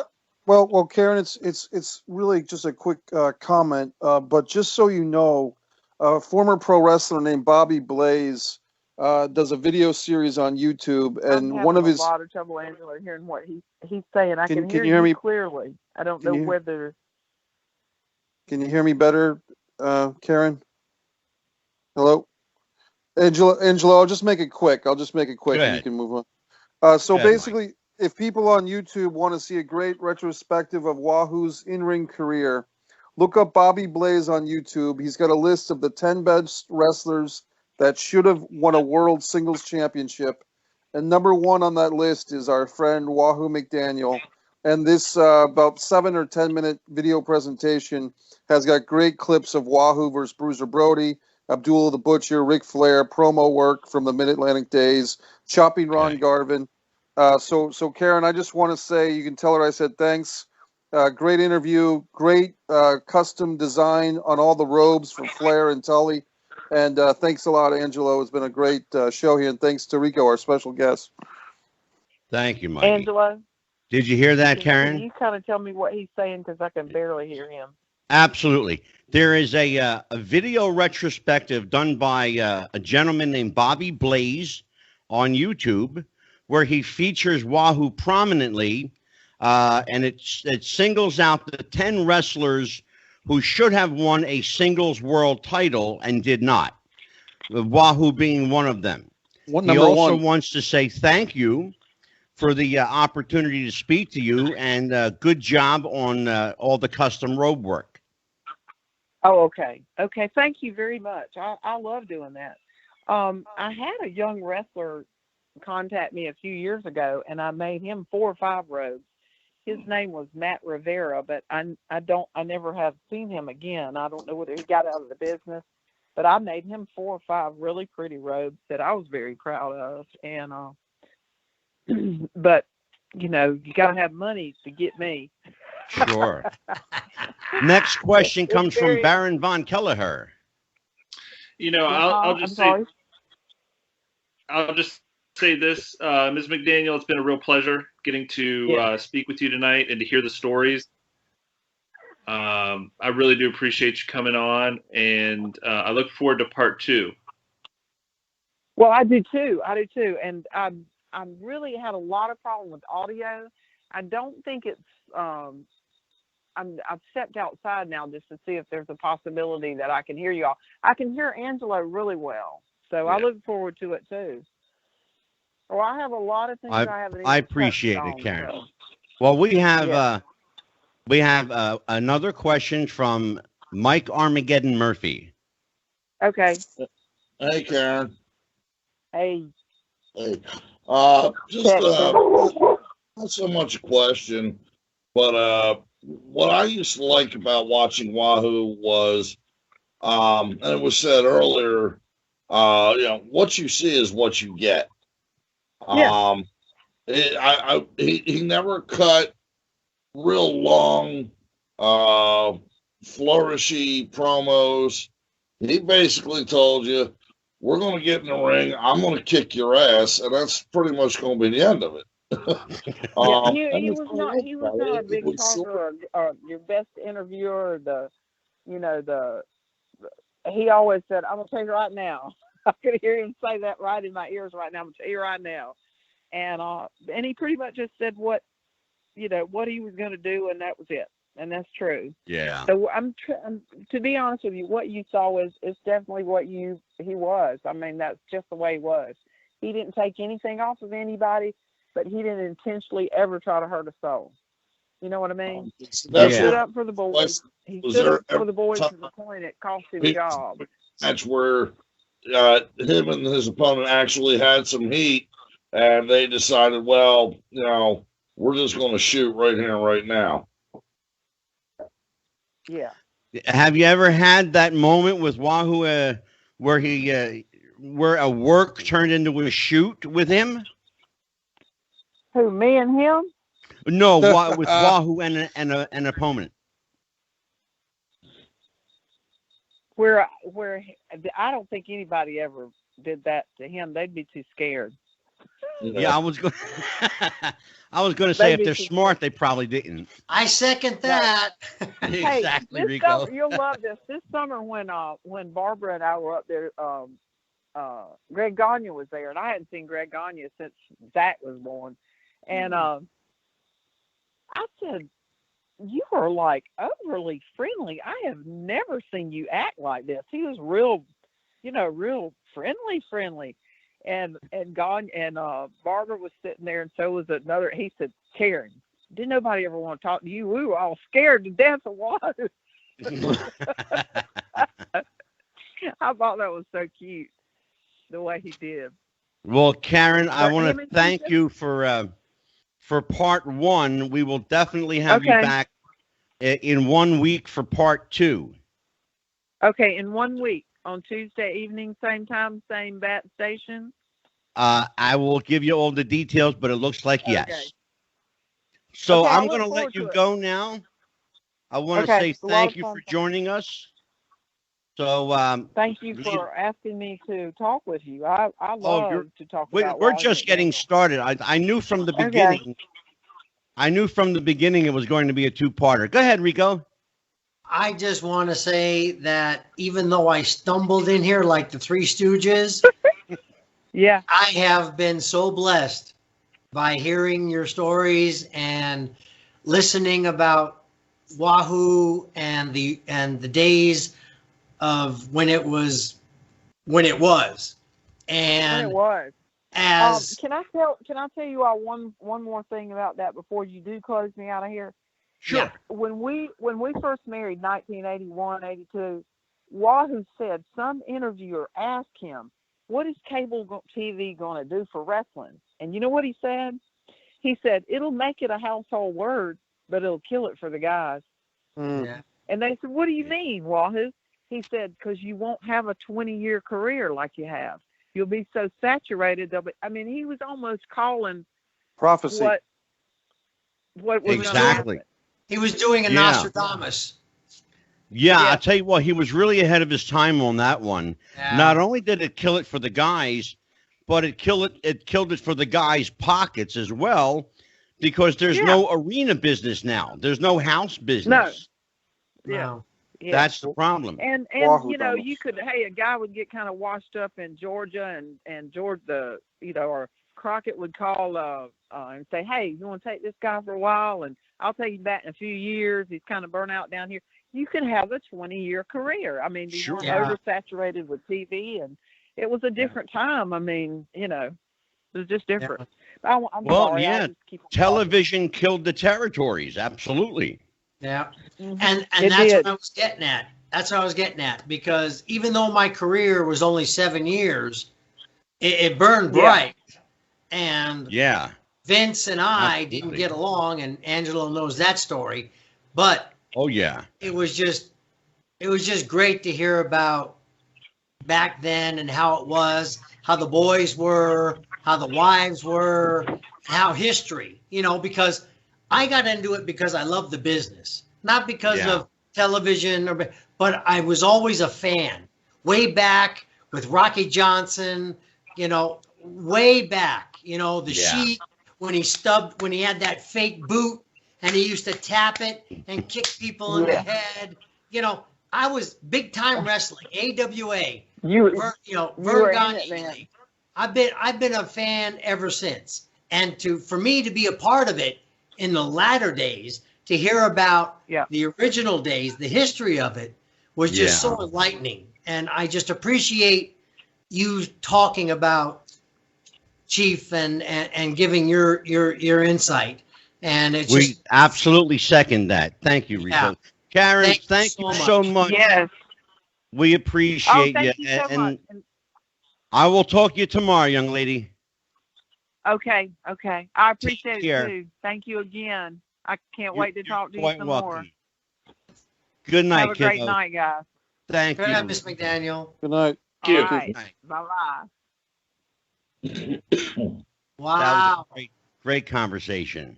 Well, Karen, it's really just a quick comment. But just so you know, a former pro wrestler named Bobby Blaze does a video series on YouTube, and I'm one of having his a lot of trouble, Angelo, hearing what he's saying. I can you hear hear me clearly. I don't know whether. Can you hear me better, Karen? Hello, Angelo. I'll just make it quick. And you can move on. So basically, Mike, if people on YouTube want to see a great retrospective of Wahoo's in-ring career, look up Bobby Blaze on YouTube. He's got a list of the 10 best wrestlers that should have won a world singles championship. And number one on that list is our friend Wahoo McDaniel. And this about 7 or 10 minute video presentation has got great clips of Wahoo versus Bruiser Brody, Abdullah the Butcher, Ric Flair, promo work from the Mid-Atlantic days, chopping Ron Garvin. So Karen, I just want to say, you can tell her I said thanks. Great interview, great custom design on all the robes for Flair and Tully. And thanks a lot, Angelo. It's been a great show here. And thanks to Rico, our special guest. Thank you, Mike. Angelo? Did you hear that, Karen? Can you kind of tell me what he's saying, because I can barely hear him? Absolutely. There is a video retrospective done by a gentleman named Bobby Blaze on YouTube, where he features Wahoo prominently, and it singles out the 10 wrestlers who should have won a singles world title and did not, Wahoo being one of them. He also wants to say thank you for the opportunity to speak to you, and good job on all the custom robe work. Oh, okay. Okay, thank you very much. I love doing that. I had a young wrestler contact me a few years ago, and I made him 4 or 5 robes. His name was Matt Rivera, but I never have seen him again. I don't know whether he got out of the business, but I made him 4 or 5 really pretty robes that I was very proud of. And but you know, you gotta have money to get me. Sure. Next question comes from Baron von Kelleher. You know, I'll just say this, Ms. McDaniel, it's been a real pleasure getting to speak with you tonight and to hear the stories. I really do appreciate you coming on, and I look forward to part 2. Well, I do too. And I really had a lot of problem with audio. I don't think it's I've stepped outside now just to see if there's a possibility that I can hear you all. I can hear Angelo really well, so I look forward to it too. Well, I have a lot of things I haven't. I appreciate it, Karen. So. Well, we have another question from Mike Armageddon Murphy. Okay. Hey, Karen. Hey. Hey. Not so much a question, but what I used to like about watching Wahoo was, and it was said earlier, you know, what you see is what you get. Yeah. He never cut real long, flourishy promos. He basically told you, we're going to get in the ring. I'm going to kick your ass. And that's pretty much going to be the end of it. He was not a big talker or your best interviewer. He always said, I'm going to tell you right now. I could hear him say that right in my ears right now. I'm going to tell you right now. And he pretty much just said what he was going to do, and that was it. And that's true. Yeah. So to be honest with you, what you saw is definitely what he was. I mean, that's just the way he was. He didn't take anything off of anybody, but he didn't intentionally ever try to hurt a soul. You know what I mean? He stood up for the boys. He stood up for the boys to the point it cost him a job. That's where him and his opponent actually had some heat, and they decided, well, we're just going to shoot right here and right now. Yeah. Have you ever had that moment with Wahoo where a work turned into a shoot with him? Who, me and him? No, with Wahoo and an opponent. Where I don't think anybody ever did that to him. They'd be too scared. Yeah, I was going to say if they're smart, they probably didn't. I second that. Exactly, hey, Rico. You'll love this. This summer when Barbara and I were up there, Greg Gagne was there, and I hadn't seen Greg Gagne since Zach was born. And I said, you are like overly friendly. I have never seen you act like this. He was real friendly. And Gagne and Barbara was sitting there, and so was another. He said, Karen, didn't nobody ever want to talk to you? We were all scared to death of Wahoo. I thought that was so cute, the way he did. Well, Karen, I want to thank you for part one. We will definitely have you back in 1 week for part two. Okay, in 1 week on Tuesday evening, same time, same bat station. I will give you all the details, but it looks like yes. So I'm going to let you go now. I want to say thank you for joining us. So thank you for asking me to talk with you. I love to talk about. We're just getting started. I knew from the beginning. I knew from the beginning it was going to be a two-parter. Go ahead, Rico. I just want to say that even though I stumbled in here like the Three Stooges, yeah, I have been so blessed by hearing your stories and listening about Wahoo and the days of when it was. And as can I tell you all one more thing about that before you do close me out of here? Sure. Yeah. When we first married, 1981, 82, Wahoo said some interviewer asked him, "What is cable TV going to do for wrestling?" And you know what he said? He said, "It'll make it a household word, but it'll kill it for the guys." Yeah. And they said, "What do you mean, Wahoo?" He said, "Because you won't have a 20-year career like you have. You'll be so saturated." He was almost calling prophecy. What was exactly. He was doing a Nostradamus. Yeah, I'll tell you what, he was really ahead of his time on that one. Yeah. Not only did it kill it for the guys, but it killed it for the guys' pockets as well, because there's no arena business now. There's no house business. No. Yeah. Yeah. That's the problem. And you could, a guy would get kind of washed up in Georgia and Georgia, or Crockett would call and say, "Hey, you want to take this guy for a while, and I'll take him back in a few years. He's kind of burnt out down here." You can have a 20-year career. You weren't oversaturated with TV, and it was a different time. It was just different. Yeah. I'm sorry. Television killed the territories. Absolutely. Yeah. Mm-hmm. And that's what I was getting at. That's what I was getting at, because even though my career was only 7 years, it burned bright. And Vince and I didn't get along, and Angelo knows that story. But it was just great to hear about back then and how it was, how the boys were, how the wives were, how history, because I got into it because I love the business, not because of television, but I was always a fan. way back with Rocky Johnson, you know, way back, you know, the Sheik when he had that fake boot and he used to tap it and kick people in the head. You know, I was big time wrestling, AWA. Vern Gagne. I've been a fan ever since. And for me to be a part of it in the latter days, to hear about the original days, the history of it was just so enlightening. And I just appreciate you talking about Chief and giving your insight. And it's we absolutely second that. Thank you, Rico. Yeah. Karen, thank you so much. Yes. We appreciate thank you so much. I will talk to you tomorrow, young lady. Okay. I appreciate Take care. it too. Thank you again. I can't wait to talk to you some more. Good night, Have a great kiddo. night, guys. Thank Good you. night, Miss McDaniel. Good night. All you. right. Night. Bye-bye. Wow. That was a great conversation.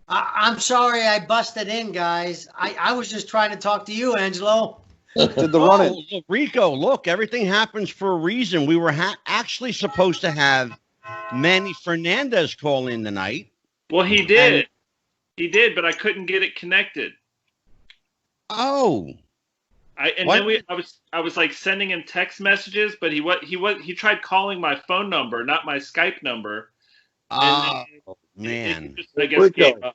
I'm sorry I busted in, guys. I was just trying to talk to you, Angelo. Did the run it? Look, Rico, look, everything happens for a reason. We were actually supposed to have Manny Fernandez call in tonight. Well, he did. He did, but I couldn't get it connected. Oh. I was like sending him text messages, but he tried calling my phone number, not my Skype number. Oh, man. I guess gave up.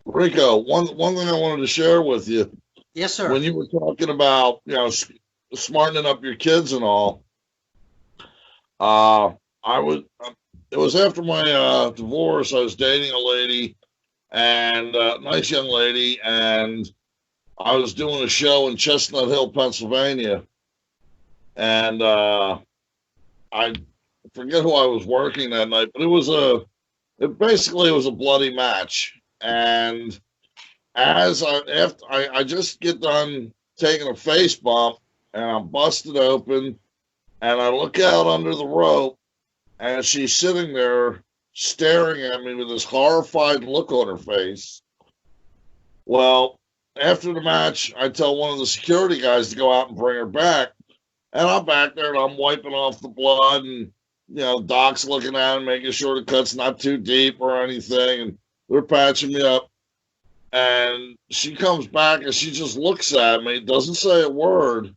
Rico, one thing I wanted to share with you. Yes, sir. When you were talking about, smartening up your kids and all, it was after my divorce. I was dating a lady, and nice young lady, and I was doing a show in Chestnut Hill, Pennsylvania, and I forget who I was working that night, but it was a bloody match. And after I just get done taking a face bump, and I'm busted open, and I look out under the rope, and she's sitting there staring at me with this horrified look on her face. Well, after the match, I tell one of the security guys to go out and bring her back, and I'm back there and I'm wiping off the blood, and Doc's looking at it, making sure the cut's not too deep or anything, and they're patching me up. And she comes back and she just looks at me, doesn't say a word.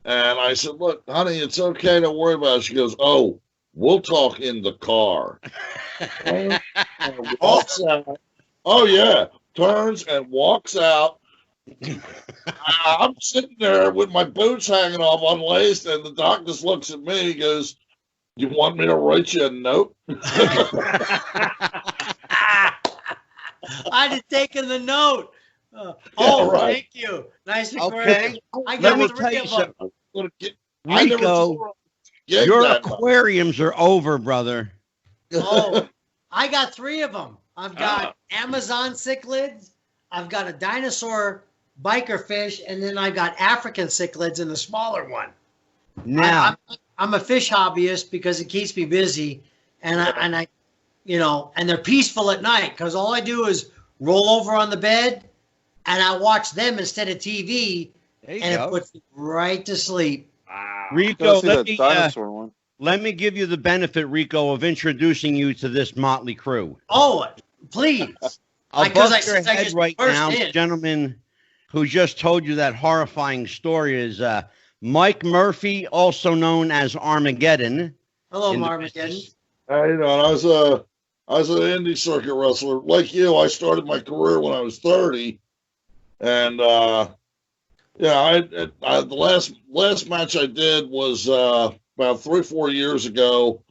And I said, "Look, honey, it's okay. Don't worry about it." She goes, "Oh, we'll talk in the car." And walks out. Oh, yeah. Turns and walks out. I'm sitting there with my boots hanging off unlaced, and the doc just looks at me. He goes, "You want me to write you a note?" I'd have taken the note. Right. Thank you. Nice and Okay. I Let got me 3 tell you of them. something. I never Rico, told her your that aquariums are over, brother. Oh, I got 3 of them. I've got Amazon cichlids, I've got a dinosaur biker fish, and then I got African cichlids in the smaller one. Now, I'm a fish hobbyist because it keeps me busy, and I and they're peaceful at night because all I do is roll over on the bed and I watch them instead of TV, and it puts me right to sleep. Wow. Rico, dinosaur one. let me give you the benefit, Rico, of introducing you to this motley crew. Oh, please. I'll bust your head right now. in. The gentleman who just told you that horrifying story is Mike Murphy, also known as Armageddon. Hello, in the Armageddon. business. I was an indie circuit wrestler. Like you, I started my career when I was 30. And, the last match I did was about 3-4 years ago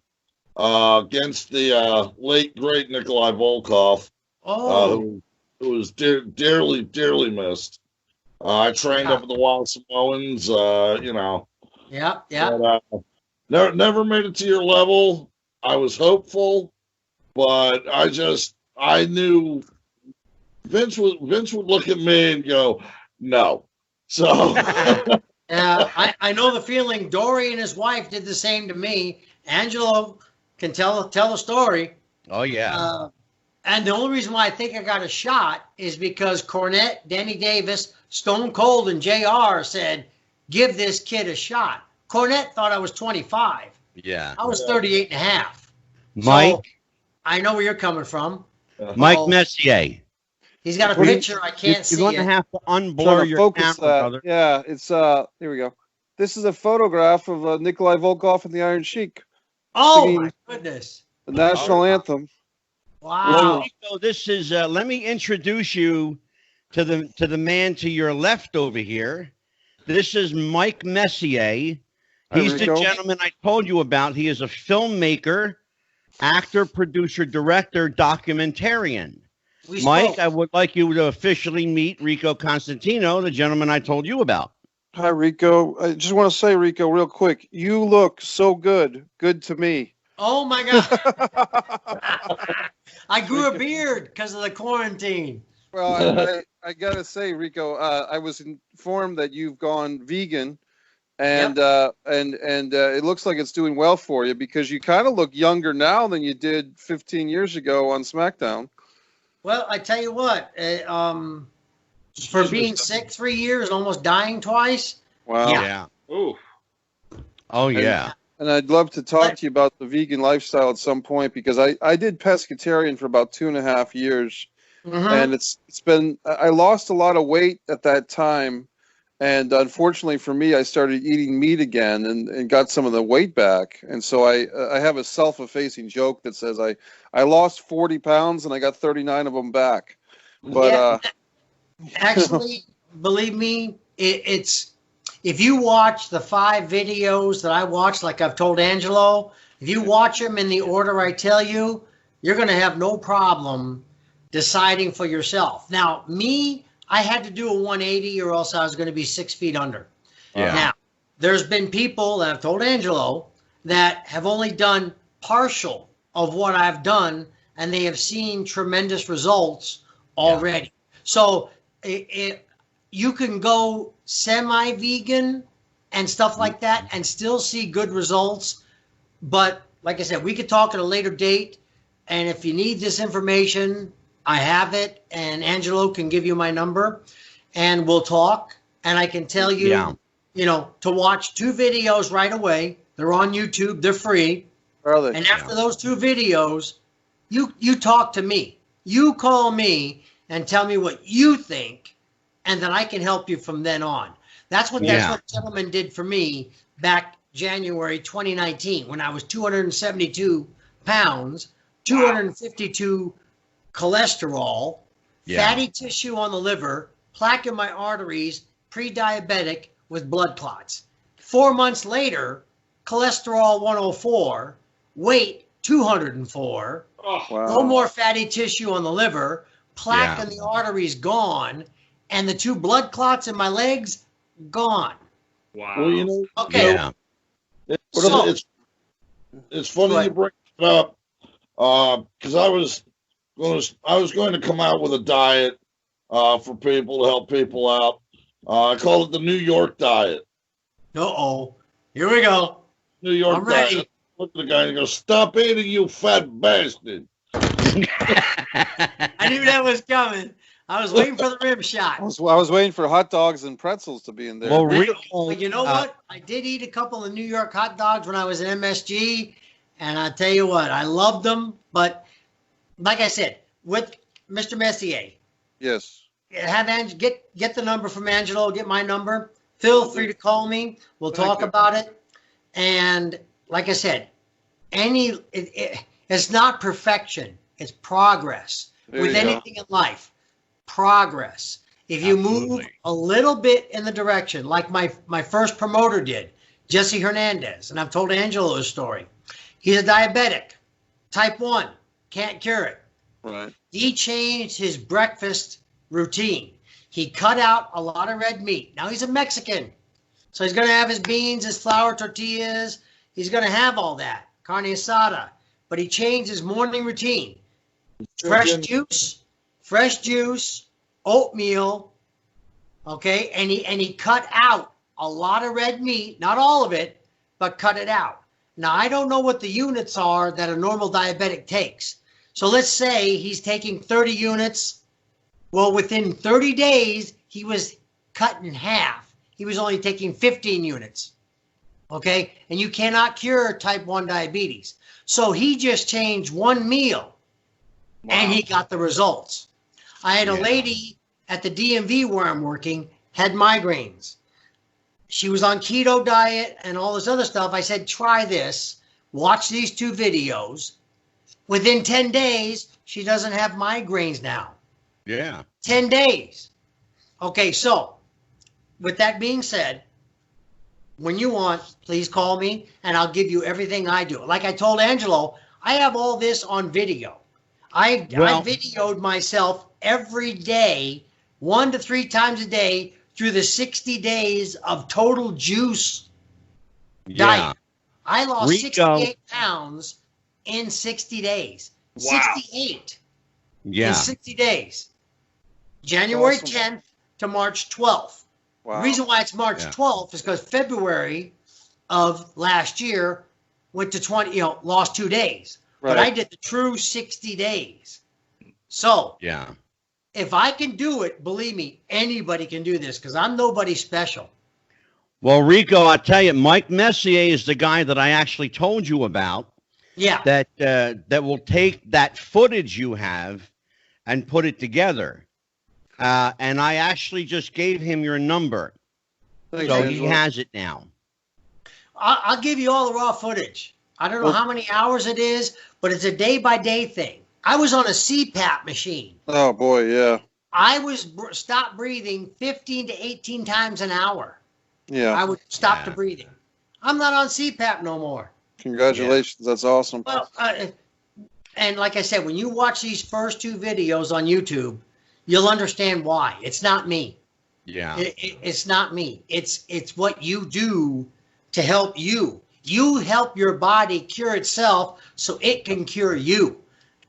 against the late, great Nikolai Volkov, who was dearly, dearly missed. I trained up at the Wild Samoans, Yeah. But, never made it to your level. I was hopeful, but I knew Vince would look at me and go, "No." So I know the feeling. Dory and his wife did the same to me. Angelo can tell the story. Oh, yeah. And the only reason why I think I got a shot is because Cornette, Danny Davis, Stone Cold, and JR said, give this kid a shot. Cornette thought I was 25. Yeah. I was 38 and a half. Mike. So, I know where you're coming from. Mike Messier. He's got a picture. I can't see it. You're going to have to unblur your camera, brother. Yeah, it's here we go. This is a photograph of Nikolai Volkov and the Iron Sheik. Oh my goodness! The national anthem. Wow. So this is. Let me introduce you to the man to your left over here. This is Mike Messier. He's the gentleman I told you about. He is a filmmaker, actor, producer, director, documentarian. Mike, I would like you to officially meet Rico Costantino, the gentleman I told you about. Hi, Rico. I just want to say, Rico, real quick, you look so good. Good to me. Oh, my God. I grew a beard because of the quarantine. Well, I got to say, Rico, I was informed that you've gone vegan, and it looks like it's doing well for you because you kind of look younger now than you did 15 years ago on SmackDown. Well, I tell you what, for being sick 3 years and almost dying twice. Wow. Yeah. Ooh. Oh, yeah. And I'd love to talk to you about the vegan lifestyle at some point because I did pescatarian for about 2.5 years. And it's been, I lost a lot of weight at that time. And unfortunately for me, I started eating meat again and got some of the weight back. And so I have a self-effacing joke that says I lost 40 pounds and I got 39 of them back. But actually, believe me, it's if you watch the 5 videos that I watched, like I've told Angelo, if you watch them in the order I tell you, you're going to have no problem deciding for yourself. Now, me, I had to do a 180 or else I was going to be 6 feet under. Yeah. Now, there's been people that I've told Angelo that have only done partial of what I've done, and they have seen tremendous results already. Yeah. So you can go semi-vegan and stuff like that and still see good results. But like I said, we could talk at a later date. And if you need this information, I have it, and Angelo can give you my number, and we'll talk. And I can tell you, you know, to watch 2 videos right away. They're on YouTube. They're free. And after those 2 videos, you talk to me. You call me and tell me what you think, and then I can help you from then on. That's what the gentleman did for me back January 2019 when I was 272 pounds, 252 cholesterol, fatty tissue on the liver, plaque in my arteries, pre-diabetic with blood clots. 4 months later, cholesterol 104, weight 204, no more fatty tissue on the liver, plaque in the arteries gone, and the 2 blood clots in my legs gone. Wow. Well, you know, okay. It's funny you bring it up because I was going to come out with a diet for people to help people out. I call it the New York diet. Here we go. New York diet. Ready. Look at the guy and he goes, "Stop eating, you fat bastard." I knew that was coming. I was waiting for the rim shot. I was waiting for hot dogs and pretzels to be in there. Well, you know what? I did eat a couple of New York hot dogs when I was in MSG, and I tell you what, I loved them. But like I said, with Mr. Messier, yes, have get the number from Angelo. Get my number. Feel free to call me. We'll talk about it. And like I said, it's not perfection. It's progress. With anything in life, progress. If you move a little bit in the direction, like my first promoter did, Jesse Hernandez, and I've told Angelo's story. He's a diabetic, type 1, can't cure it. Right. He changed his breakfast routine. He cut out a lot of red meat. Now he's a Mexican, so he's going to have his beans, his flour tortillas. He's going to have all that, carne asada. But he changed his morning routine. Fresh juice, oatmeal, okay? And he cut out a lot of red meat, not all of it, but cut it out. Now, I don't know what the units are that a normal diabetic takes. So let's say he's taking 30 units. Well, within 30 days, he was cut in half. he was only taking 15 units. Okay? And you cannot cure type 1 diabetes. So he just changed one meal and he got the results. I had a lady at the DMV where I'm working, had migraines. She was on keto diet and all this other stuff. I said, try this. Watch these 2 videos. Within 10 days, she doesn't have migraines now. Yeah. 10 days. Okay, so with that being said, when you want, please call me and I'll give you everything I do. Like I told Angelo, I have all this on video. I videoed myself every day, 1 to 3 times a day through the 60 days of total juice diet. I lost 68 pounds in 60 days. Wow. 68 in 60 days. January 10th to March 12th. Wow. The reason why it's March 12th is because February of last year went to 20, lost 2 days. Right. But I did the true 60 days. So Yeah. if I can do it, believe me, anybody can do this because I'm nobody special. Well, Rico, I tell you, Mike Messier is the guy that I actually told you about. Yeah. That will take that footage you have and put it together. And I actually just gave him your number. Thanks, So Angelo. he has it now. I'll give you all the raw footage. I don't know how many hours it is, but it's a day-by-day thing. I was on a CPAP machine. Oh, boy, yeah. I was stopped breathing 15 to 18 times an hour. Yeah. I would stop the breathing. I'm not on CPAP no more. Congratulations. That's awesome. Well, and like I said, when you watch these first 2 videos on YouTube, you'll understand why. It's not me. Yeah. It's not me. It's what you do to help you. You help your body cure itself so it can cure you.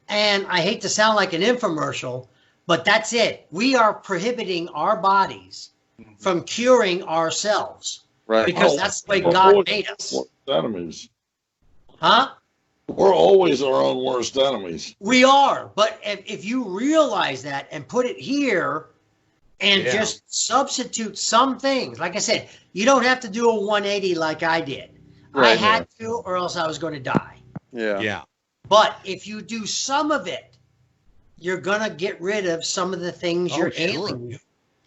And I hate to sound like an infomercial, but that's it. We are prohibiting our bodies from curing ourselves. Right. Because that's the way God made us. Worst enemies. Huh? We're always our own worst enemies. We are. But if you realize that and put it here and just substitute some things, like I said, you don't have to do a 180 like I did. Right. I had to, or else I was going to die. Yeah. Yeah. But if you do some of it, you're going to get rid of some of the things you're ailing you.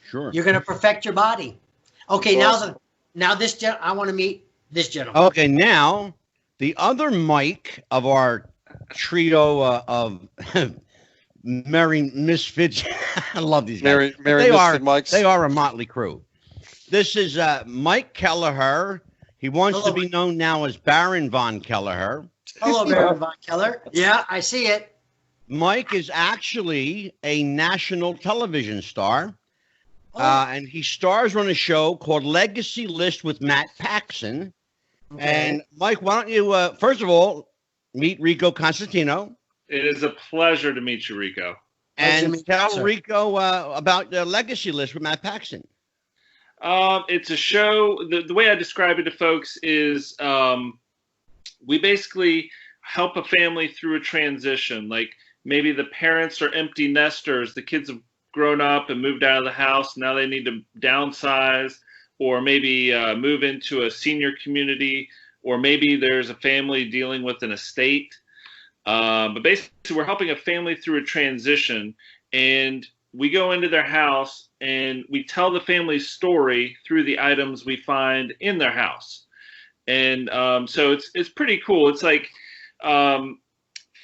Sure. You're going to perfect your body. Okay, now this I want to meet this gentleman. Okay, now the other Mike of our trio of merry misfits. I love these guys. Merry Misfit Mikes. They are a motley crew. This is Mike Kelleher. He wants to be known now as Baron von Kelleher. Hello, Baron von Kelleher. Yeah, I see it. Mike is actually a national television star. And he stars on a show called Legacy List with Matt Paxson. Okay. And Mike, why don't you, first of all, meet Rico Costantino. It is a pleasure to meet you, Rico. And tell Rico about the Legacy List with Matt Paxson. It's a show. The way I describe it to folks is we basically help a family through a transition. Like maybe the parents are empty nesters. The kids have grown up and moved out of the house. Now they need to downsize, or maybe move into a senior community, or maybe there's a family dealing with an estate. But basically, we're helping a family through a transition, and we go into their house and we tell the family's story through the items we find in their house. And so it's pretty cool. It's like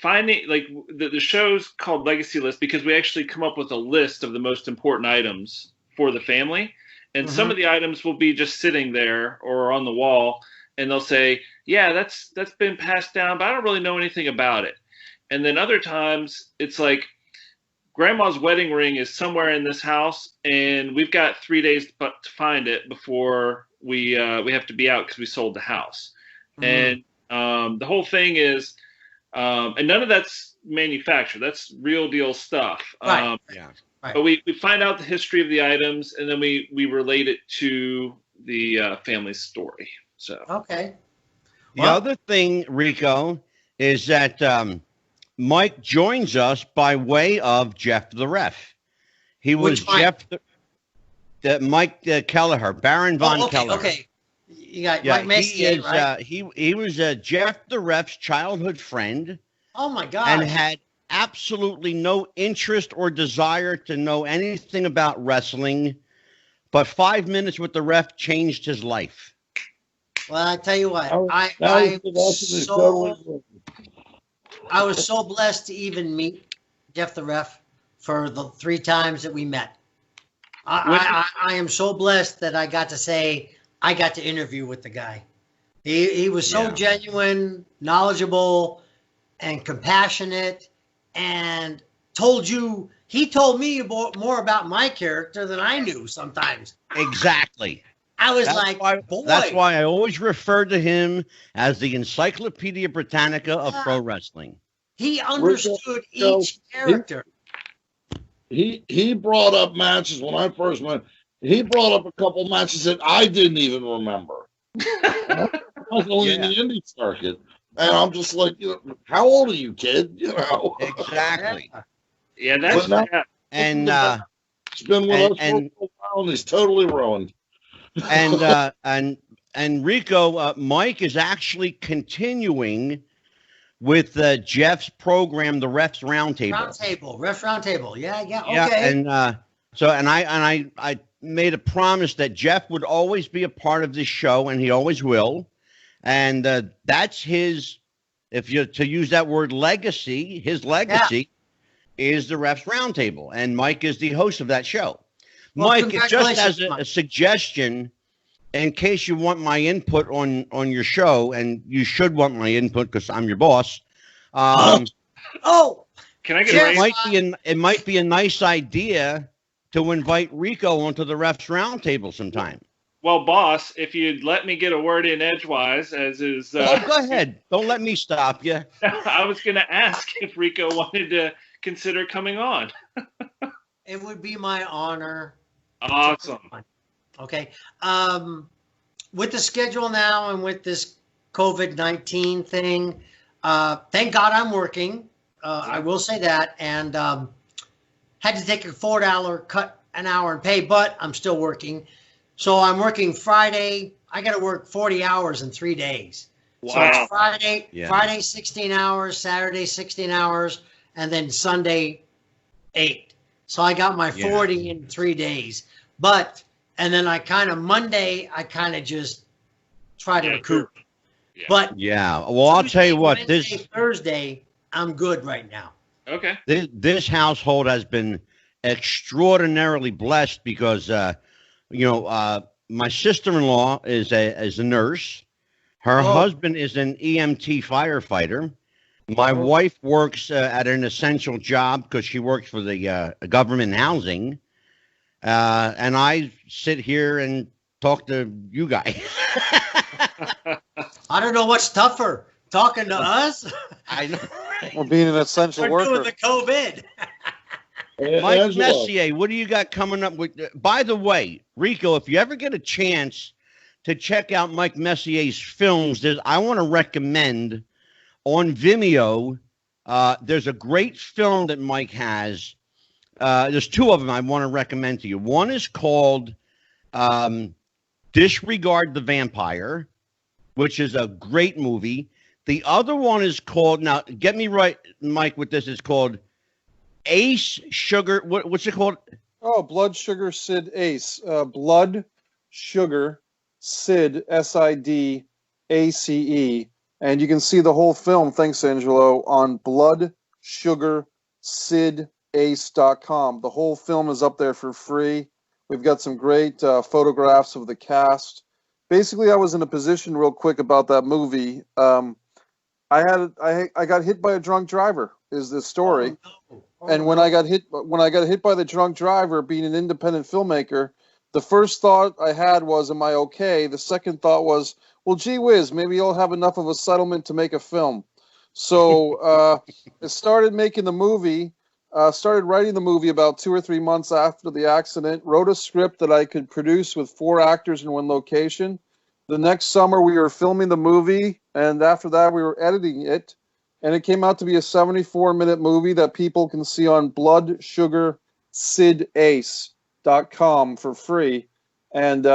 finding, like the show's called Legacy List because we actually come up with a list of the most important items for the family. And some of the items will be just sitting there or on the wall, and they'll say, yeah, that's been passed down, but I don't really know anything about it. And then other times it's like, Grandma's wedding ring is somewhere in this house, and we've got 3 days to find it before we have to be out because we sold the house. And the whole thing is, and none of that's manufactured. That's real deal stuff. Right. But we find out the history of the items, and then we relate it to the family's story. So okay. The other thing, Rico, is that Mike joins us by way of Jeff the Ref. He was Mike Kelleher, Baron von Kelleher. Okay. You got Mike Messier, right? He was Jeff the Ref's childhood friend. Oh my God! And had absolutely no interest or desire to know anything about wrestling, but 5 minutes with the Ref changed his life. Well, I tell you what, I was so blessed to even meet Jeff the Ref for the 3 times that we met. I am so blessed that I got to say I got to interview with the guy. He was so genuine, knowledgeable, and compassionate, and he told me more about my character than I knew sometimes. Exactly. I was boy. That's why I always referred to him as the Encyclopedia Britannica of pro wrestling. He understood each character. He brought up matches when I first met. He brought up a couple matches that I didn't even remember. I was only in the indie circuit. And I'm just like, how old are you, kid? Exactly. Yeah, that's and he's been with us for a while, and he's totally ruined. And Rico, Mike is actually continuing with Jeff's program, the Refs Roundtable. Refs Roundtable. Yeah, okay. Yeah, and I made a promise that Jeff would always be a part of this show, and he always will. And that's his, if you're to use that word, legacy. His legacy is the Refs Roundtable, and Mike is the host of that show. Well, Mike, just as a suggestion, in case you want my input on your show, and you should want my input because I'm your boss. Can I get a raise? It might be a nice idea to invite Rico onto the Refs Roundtable sometime. Well, boss, if you'd let me get a word in edgewise, as is... go ahead. Don't let me stop you. I was going to ask if Rico wanted to consider coming on. It would be my honor. Awesome. Okay. With the schedule now and with this COVID-19 thing, thank God I'm working. I will say that. And had to take a $4 cut an hour in pay, but I'm still working. So I'm working Friday. I got to work 40 hours in 3 days. Wow. So it's Friday 16 hours, Saturday 16 hours, and then Sunday 8. So I got my 40 in 3 days. And then Monday, I kind of just try to recoup. Yeah. But well, I'll tell you what, Thursday, I'm good right now. Okay. This household has been extraordinarily blessed because my sister-in-law is a nurse. Her husband is an EMT firefighter. My wife works at an essential job because she works for the government housing. And I sit here and talk to you guys. I don't know what's tougher, talking to us. I know. Or being an essential worker. Doing the COVID. Mike Messier, what do you got coming up with? By the way, Rico, if you ever get a chance to check out Mike Messier's films, I want to recommend on Vimeo. There's a great film that Mike has. There's 2 of them I want to recommend to you. One is called Disregard the Vampire, which is a great movie. The other one is called, now get me right, Mike, with this, it's called Ace Sugar. What's it called? Oh, Blood Sugar Sid Ace. Blood Sugar Sid SIDACE. And you can see the whole film, thanks, Angelo, on bloodsugarsidace.com. The whole film is up there for free. We've got some great photographs of the cast. Basically, I was in a position, real quick, about that movie. I got hit by a drunk driver, is the story. And when I got hit by the drunk driver, being an independent filmmaker, the first thought I had was, am I okay? The second thought was, well, gee whiz, maybe I'll have enough of a settlement to make a film. So I started making the movie, started writing the movie about 2 or 3 months after the accident, wrote a script that I could produce with 4 actors in one location. The next summer we were filming the movie, and after that we were editing it. And it came out to be a 74-minute movie that people can see on bloodsugarsidace.com. www.wrestlingwiththefuture.com for free. And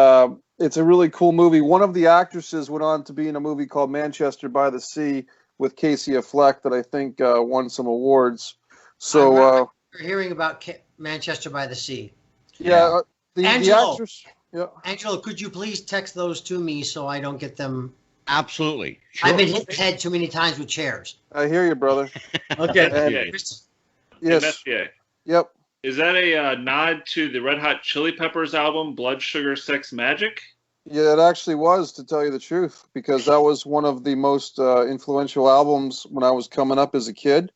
it's a really cool movie. One of the actresses went on to be in a movie called Manchester by the Sea with Casey Affleck that I think won some awards. So we're hearing about Manchester by the Sea. Yeah, the actress. Yeah. Angelo, could you please text those to me so I don't get them? Absolutely. Sure. I've been hit the head too many times with chairs. I hear you, brother. Okay. Yes. Messier. Yep. Is that a nod to the Red Hot Chili Peppers album, Blood Sugar Sex Magic? Yeah, it actually was, to tell you the truth, because that was one of the most influential albums when I was coming up as a kid.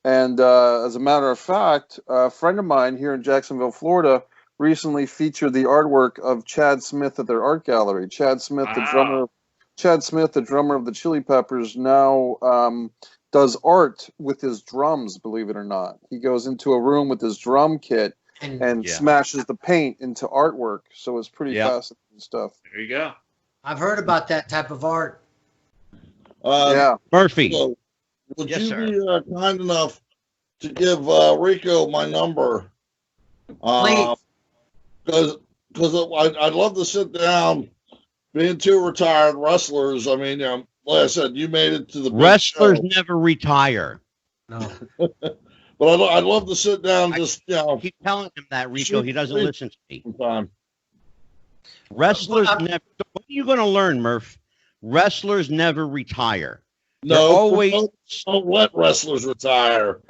And as a matter of fact, a friend of mine here in Jacksonville, Florida, recently featured the artwork of Chad Smith at their art gallery. Chad Smith, the drummer of the Chili Peppers, now does art with his drums, believe it or not. He goes into a room with his drum kit and smashes the paint into artwork. So it's pretty fascinating stuff. There you go. I've heard about that type of art. Murphy. So would you be kind enough to give Rico my number? Please. Because I'd love to sit down, being two retired wrestlers. I mean, like I said, you made it to the wrestlers never retire. No. But I'd love to sit down, keep telling him that, Rico. He doesn't listen to me. Sometime. Wrestlers never. What are you going to learn, Murph? Wrestlers never retire. No, don't let wrestlers retire.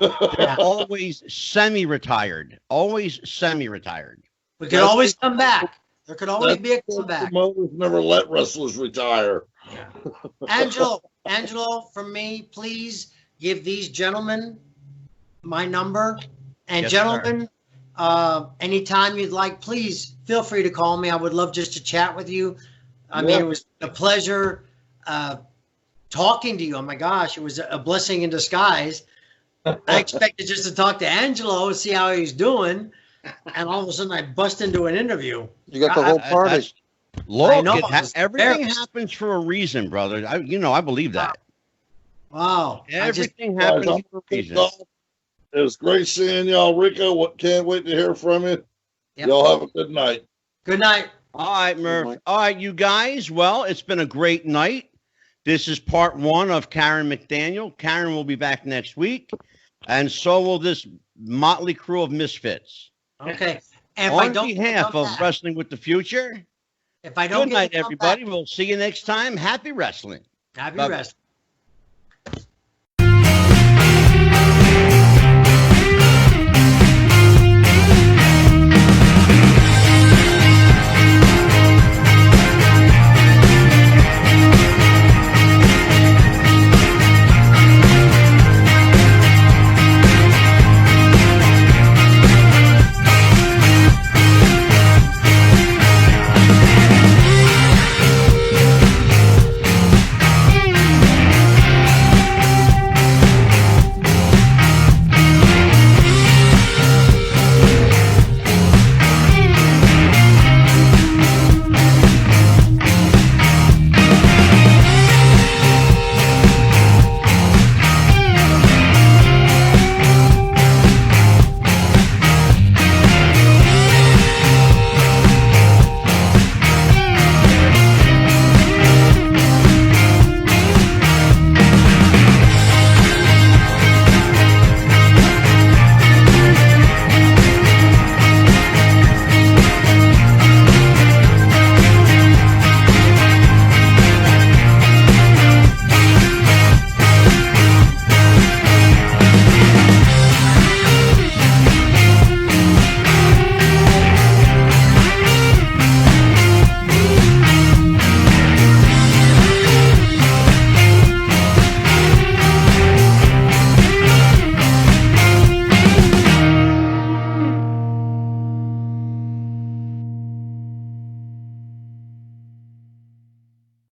They're always semi-retired. Always semi-retired. We can always come back. There could always be a comeback. Promoters never let wrestlers retire. Angelo, from me, please give these gentlemen my number. And yes, gentlemen, anytime you'd like, please feel free to call me. I would love just to chat with you. I mean, it was a pleasure talking to you. Oh my gosh, it was a blessing in disguise. I expected just to talk to Angelo and see how he's doing, and all of a sudden I bust into an interview. You got the whole party. Look, everything happens for a reason, brother. I believe that. Wow. Everything happens for a reason. It was great seeing y'all. Rico, can't wait to hear from you. Yep. Y'all have a good night. Good night. All right, Murph. All right, you guys. Well, it's been a great night. This is part 1 of Karen McDaniel. Karen will be back next week, and so will this motley crew of misfits. Okay. And on behalf of Wrestling with the Future, if I don't good night, everybody. We'll see you next time. Happy wrestling. Happy wrestling.